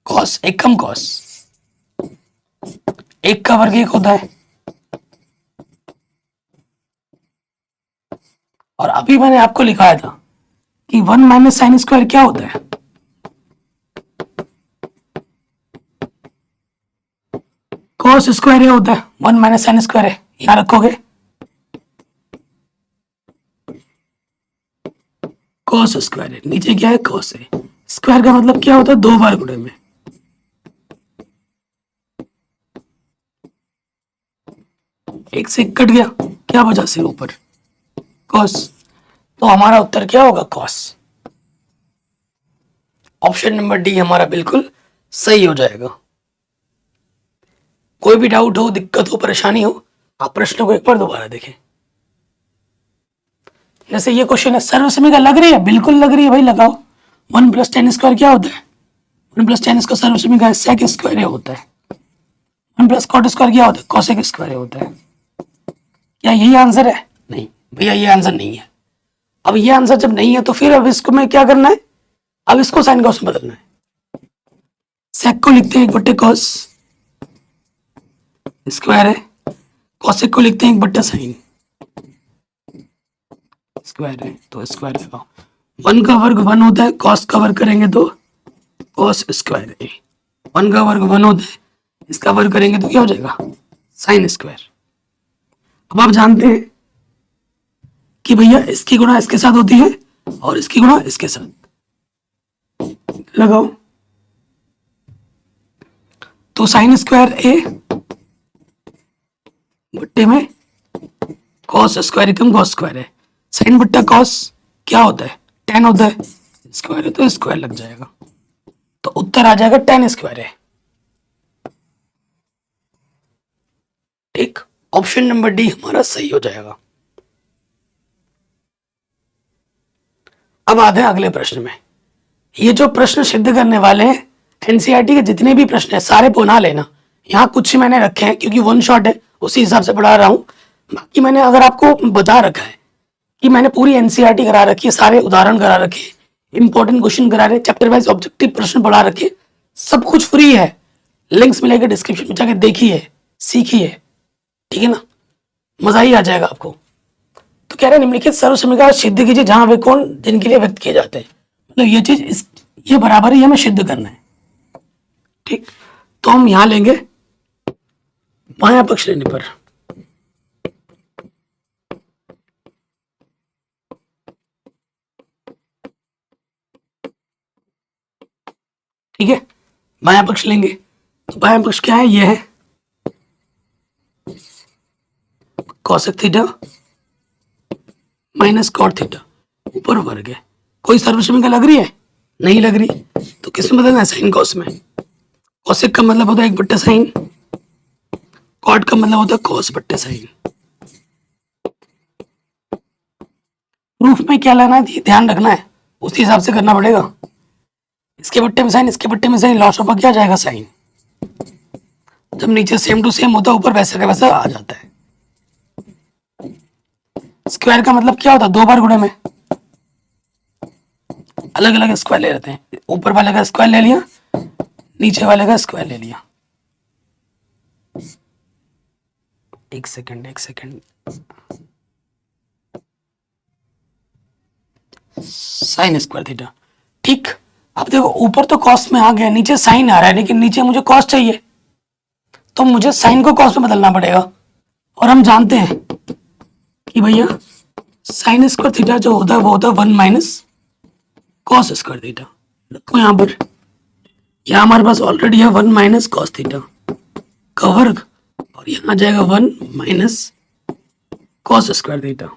A: कॉस एक कम कॉस, 1 का वर्ग 1 होता है। और अभी मैंने आपको लिखाया था कि 1 माइनस साइन स्क्वायर क्या होता है, कॉस स्क्वायर होता है, 1 माइनस साइन स्क्वायर है, यहां रखोगे कॉस स्क्वायर है, नीचे क्या है कॉस है, स्क्वायर का मतलब क्या होता है, 2 बार गुणे में, एक से कट गया, क्या बचा सिर्फ ऊपर कॉस, तो हमारा उत्तर क्या होगा, कॉस। ऑप्शन नंबर डी हमारा बिल्कुल सही हो जाएगा। कोई भी डाउट हो, दिक्कत हो, परेशानी हो, आप प्रश्न को एक बार दोबारा देखें। जैसे ये क्वेश्चन है, सर्वसमीका लग रही है, बिल्कुल लग रही है भाई, लगाओ। 1 + tan स्क्वायर क्या होता है? 1 + tan इसका सर्वसमीका सेक स्क्वायर होता है। 1 + cot स्क्वायर क्या होता है? कोसेक स्क्वायर होता है। क्या यही आंसर है? नहीं भैया, ये आंसर नहीं है। अब ये आंसर जब नहीं है तो फिर अब इसको मैं क्या करना है? अब इसको साइन कॉस में बदलना है। सेक को लिखते हैं 1/cos स्क्वायर है, कॉसेक को लिखते हैं 1/sin स्क्वायर है, तो स्क्वायर लगाओ। 1 का वर्ग 1 होता है, कॉस का वर्ग करेंगे तो कॉस स्क्वायर है। 1 का वर्ग 1 होता है, इसका वर्ग करेंगे तो क्या हो जाएगा? Sine square. अब आप जानते हैं कि भैया इसकी गुणा इसके साथ होती है और इसकी गुणा इसके साथ, लगाओ। तो साइन स्क्वायर ए बट्टे में कॉस स्क्वायर कम कॉस स्क्वायर है। साइन बट्टा कॉस क्या होता है? tan होता है। स्क्वायर है तो स्क्वायर लग जाएगा, तो उत्तर आ जाएगा tan स्क्वायर है। ठीक, ऑप्शन नंबर डी हमारा सही हो जाएगा। अब आते हैं अगले प्रश्न में। ये जो प्रश्न सिद्ध करने वाले हैं, एनसीईआरटी के जितने भी प्रश्न है सारे पुनः लेना। यहाँ कुछ ही मैंने रखे हैं क्योंकि वन शॉट है, उसी हिसाब से पढ़ा रहा हूँ। बाकी मैंने अगर आपको बता रखा है कि मैंने पूरी एनसीईआरटी करा रखी है, सारे उदाहरण करा रखे, इंपॉर्टेंट क्वेश्चन करा रहे, चैप्टर वाइज ऑब्जेक्टिव प्रश्न पढ़ा रखे, सब कुछ फ्री है। लिंक्स मिलेगा डिस्क्रिप्शन में, जाके देखिए, सीखिए, ठीक है ना, मजा ही आ जाएगा आपको। तो कह रहे हैं निम्नलिखित सर्वसमीकरण सिद्ध कीजिए जहां वे कोण जिनके लिए व्यक्त किए जाते हैं। मतलब ये चीज ये बराबर ही हमें सिद्ध करना है। ठीक, तो हम यहां लेंगे बायां पक्ष लेने पर, ठीक है, बायां पक्ष लेंगे। तो बायां पक्ष क्या है? ये है cosec theta minus cot theta, ऊपर वर्ग है। कोई सर्वसमीकरण लग रही है? नहीं लग रही, तो किस में बदलना है? साइन कॉस में। कॉसेक का मतलब होता है 1/sin, कॉट का मतलब होता है cos/sin। प्रूफ में क्या लेना है ध्यान रखना है, उसी हिसाब से करना पड़ेगा। इसके बट्टे में साइन, इसके बट्टे में साइन, लॉस ऑफ क्या आ जाएगा? साइन। जब नीचे सेम टू सेम होता है, ऊपर वैसा का वैसा आ जाता है। स्क्वायर का मतलब क्या होता है? 2 बार गुणे में अलग अलग स्क्वायर ले लेते हैं। ऊपर वाले का स्क्वायर ले लिया, नीचे वाले का स्क्वायर ले लिया। एक सेकंड, साइन स्क्वायर थीटा। ठीक, अब देखो ऊपर तो कॉस में आ गया, नीचे साइन आ रहा है, लेकिन नीचे मुझे कॉस चाहिए, तो मुझे साइन को कॉस में बदलना पड़ेगा। और हम जानते हैं कि भैया साइन स्क्वायर थीटा जो होता है वो होता है 1 - कॉस स्क्वायर थीटा। रखो यहाँ पर, यहाँ हमारे पास ऑलरेडी है 1 - कॉस थीटा का वर्ग, और यहाँ आ जाएगा 1 - कॉस स्क्वायर थीटा,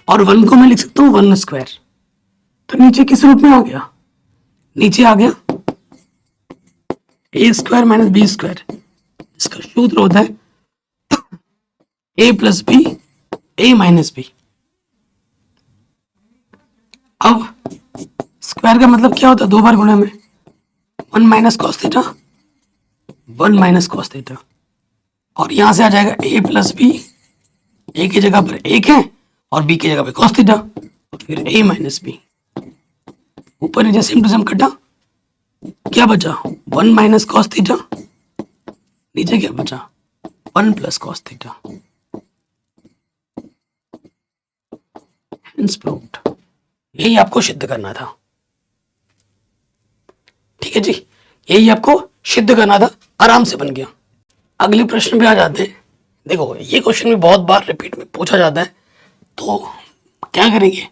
A: और 1 को मैं लिख सकता हूँ 1 स्क्वायर। तो नीचे किस रूप में आ गया? नीचे आ गया a square minus B square. इसका सूत्र होता है a plus B a minus B. अब स्क्वायर का मतलब क्या होता है? 2 बार गुणे में 1 - कॉस थीटा, 1 - कॉस थीटा, और यहां से आ जाएगा a प्लस बी, ए की जगह पर 1 है और बी की जगह पर कॉस थीटा, फिर a माइनस बी। ऊपर नीचे सेम टू सेम कटा, क्या बचा? 1 - कॉस थीटा, नीचे क्या बचा? 1 + कॉस थीटा। Hence proved. यही आपको सिद्ध करना था, ठीक है जी, यही आपको सिद्ध करना था, आराम से बन गया। अगले प्रश्न पे आ जाते हैं। देखो ये क्वेश्चन भी बहुत बार रिपीट में पूछा जाता है, तो क्या करेंगे?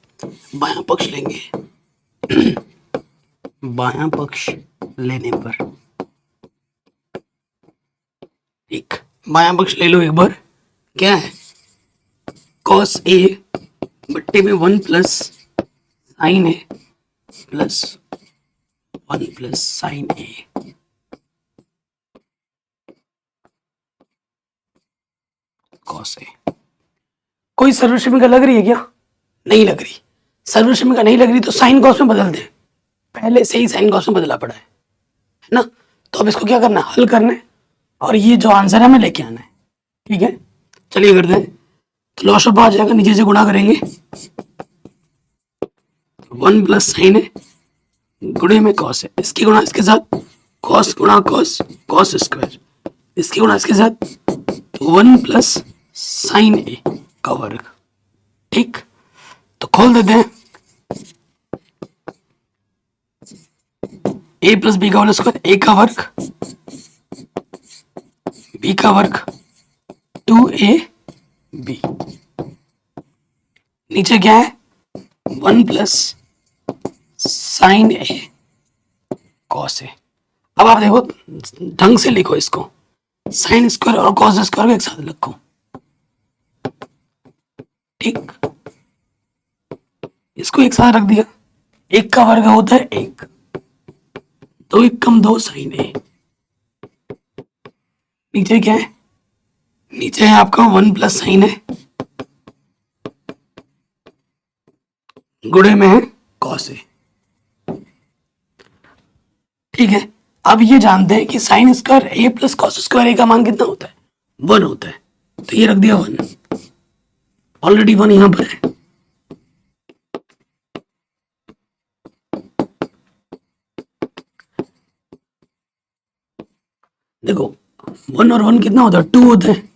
A: बायां पक्ष लेंगे। बायां पक्ष लेने पर, एक बायां पक्ष ले लो एक बार। क्या है? cos a बट्टे में 1 + sin a plus 1 + sin a। Cos A. कोई सर्वश्रेणिका लग रही है क्या? नहीं लग रही। सर्वश्रेणिका नहीं लग रही तो साइन कॉस में बदल दें। पहले से ही साइन कॉस में बदला पड़ा है ना। तो अब इसको क्या करना है, हल करना है, और ये जो आंसर है हमें लेके आना है। ठीक है, चलिए करते हैं। तो लॉस ऑफ आ जाएगा, नीचे से गुणा करेंगे, 1 प्लस साइन है गुणे में कॉस है, इसकी गुणा इसके साथ, कॉस गुणा कॉस, कॉस स्क्वायर, इसकी गुणा इसके साथ, तो 1 प्लस साइन ए का वर्ग। ठीक, तो खोल देते हैं, ए प्लस बी का होल स्क्वायर, ए का वर्ग बी का वर्ग 2a बी। नीचे क्या है, 1 plus sign A cos A. अब आप देखो ढंग से लिखो इसको, साइन स्क्वायर और कॉस स्क्वायर को एक साथ लिखो। ठीक, इसको एक साथ रख दिया, एक का वर्ग होता है 1, 2 1 कम 2 साइन ए। नीचे क्या है, नीचे है आपका 1 प्लस साइन है गुणे में है कॉस ए। ठीक है, अब ये जानते हैं कि साइन स्क्वायर ए प्लस कॉस स्क्वायर ए का मान कितना होता है, 1 होता है। तो ये रख दिया 1, ऑलरेडी 1 यहां पर है। देखो 1 और 1 कितना होता है, 2 होता है।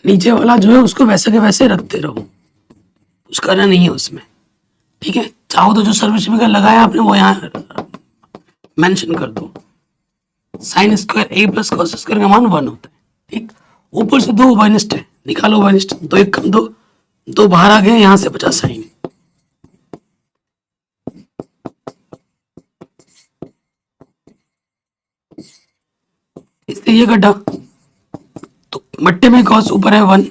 A: नीचे वाला जो है उसको वैसे के वैसे रखते रहो, कुछ करना नहीं है उसमें। ठीक है, चाहो तो जो सर्वश्रेणिका लगाया आपने वो यहाँ मेंशन कर दो। साइन स्क्वायर ए प्लस कॉस स्क्वायर का मान 1 होता है। ठीक, ऊपर से 2 उभयनिष्ठ है, निकालो उभयनिष्ठ, 2 1 कम 2, 2 बाहर आ गए, यहां से बचा साइन। इसलिए ये गड्ढा, तो बट्टे में कॉस ऊपर है 1,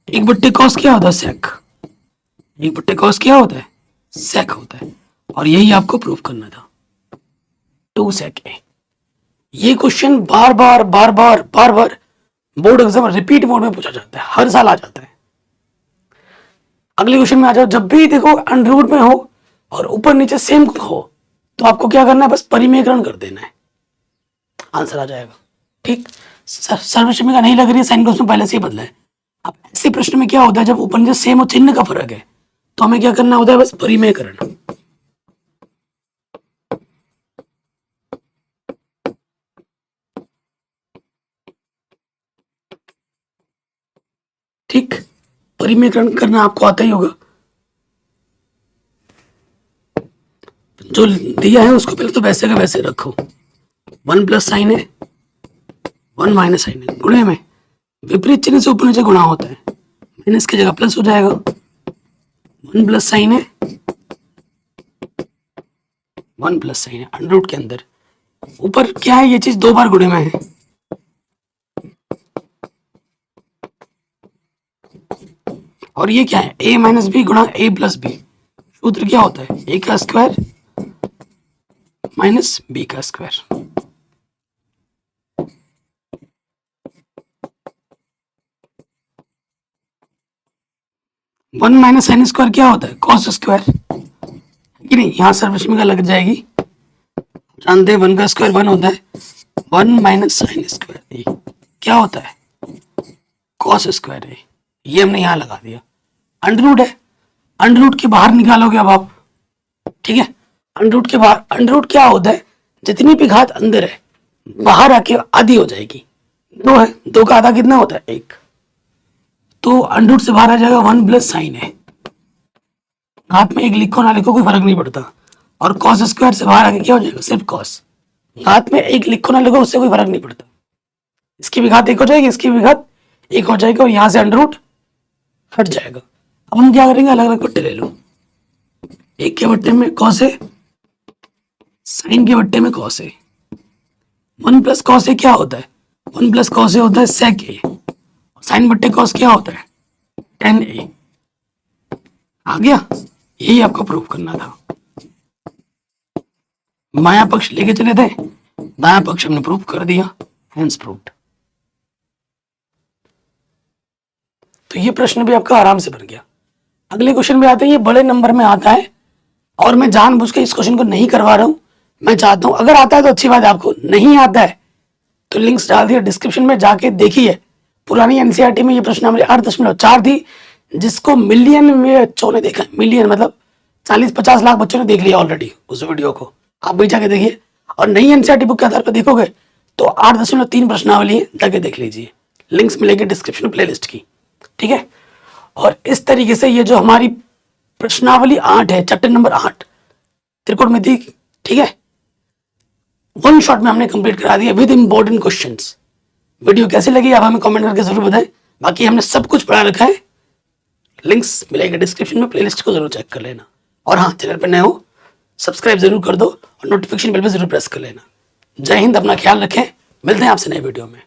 A: एक बट्टे कॉस क्या होता है, सेक। एक बट्टे कॉस क्या होता है, सेक होता है, और यही आपको प्रूव करना था, 2 सेक ए। ये क्वेश्चन बार बार बोर्ड एग्जाम रिपीट मोड में पूछा जाता है, हर साल आ जाता है। अगले क्वेश्चन में आ जाओ, जब भी देखो अंडर रूट में हो और ऊपर नीचे सेम हो तो आपको क्या करना है, बस परिमेयकरण कर देना है, आंसर आ जाएगा। ठीक, सर्वश्रेणिका नहीं लग रही है, साइन कॉस में पहले से ही बदला है। अब ऐसे प्रश्न में क्या होता है, जब ऊपर नीचे सेम और चिन्ह का फर्क है तो हमें क्या करना होता है, बस परिमेयकरण। ठीक, परिमेयकरण करना आपको आता ही होगा। जो दिया है उसको पहले तो वैसे का वैसे रखो, 1 प्लस साइन है 1 माइनस साइन है, गुणे में विपरीत चिन्ह से ऊपर नीचे गुणा होता है, माइनस की जगह प्लस हो जाएगा। 1 प्लस साइन है 1 प्लस साइन है, अंडर रूट के अंदर ऊपर क्या है, ये चीज 2 बार गुणे में है। और ये क्या है, a माइनस बी गुणा a प्लस बी। सूत्र क्या होता है, a का स्क्वायर माइनस b का square. One minus sine square क्या होता है, कॉस स्क्वायर, कि नहीं, यहां सर्वश्रेणिका लग जाएगी। जानते हैं 1 का स्क्वायर 1 होता है, 1 माइनस साइन स्क्वायर क्या होता है, कॉस स्क्वायर है। ये हमने यहां लगा दिया, अंडर रूट है, अंडर रूट के बाहर निकालोगे अब आप। ठीक है, अंडर रूट के बाहर, अंडर रूट क्या होता है, जितनी भी घात अंदर है बाहर आके आधी हो जाएगी। 2 है, 2 का आधा कितना होता है, 1, तो अंडर रूट से बाहर आ जाएगा 1 प्लस साइन है। घात में 1 लिखो ना लिखो कोई फर्क नहीं पड़ता, और कॉस स्क्वायर से बाहर आके क्या हो जाएगा, सिर्फ कॉस। घात में 1 लिखो ना लिखो उससे कोई फर्क नहीं पड़ता, इसकी भी घात 1 हो जाएगी, इसकी भी घात 1 हो जाएगी, और यहां से अंडर रूट हट जाएगा। अब हम क्या करेंगे, अलग अलग बट्टे ले लो, 1 के बट्टे में कॉस है, साइन के बट्टे में कॉस है। 1 प्लस कॉस ए क्या होता है, 1 प्लस कॉस ए होता है सेक ए, साइन बट्टे कॉस क्या होता है, tan ए। आ गया, यही आपको प्रूफ करना था। बायां पक्ष लेके चले थे, दायां पक्ष हमने प्रूफ कर दिया, हैंस प्रूव्ड। तो ये प्रश्न भी आपका आराम से बन गया। अगले क्वेश्चन में आते हैं, ये बड़े नंबर में आता है और मैं जानबूझ के इस क्वेश्चन को नहीं करवा रहा हूं। मैं चाहता हूं अगर आता है तो अच्छी बात है, आपको नहीं आता है तो लिंक्स डाल दिया डिस्क्रिप्शन में, जाके देखिए। पुरानी एनसीईआरटी में ये प्रश्नावली 8.4 थी, जिसको मिलियन में बच्चों ने देखा। मिलियन मतलब 40-50 लाख बच्चों ने देख लिया ऑलरेडी उस वीडियो को। आप भी जाके देखिए, और नई एनसीईआरटी बुक के आधार पर देखोगे तो 8.3 प्रश्नावली है, जाके देख लीजिए। लिंक्स मिलेंगे डिस्क्रिप्शन प्लेलिस्ट की, ठीक है। और इस तरीके से ये जो हमारी प्रश्नावली 8 है, चैप्टर नंबर 8 त्रिकोणमिति, ठीक है, वन शॉट में हमने कंप्लीट करा दिया विद इंपॉर्टेंट क्वेश्चंस। वीडियो कैसी लगी आप हमें कमेंट करके जरूर बताएं। बाकी हमने सब कुछ पढ़ा रखा है, लिंक्स मिलेगा डिस्क्रिप्शन में, प्लेलिस्ट को जरूर चेक कर लेना। और हाँ, चैनल पर नए हो सब्सक्राइब जरूर कर दो और नोटिफिकेशन बेल पे जरूर प्रेस कर लेना। जय हिंद, अपना ख्याल रखें, मिलते हैं आपसे नए वीडियो में।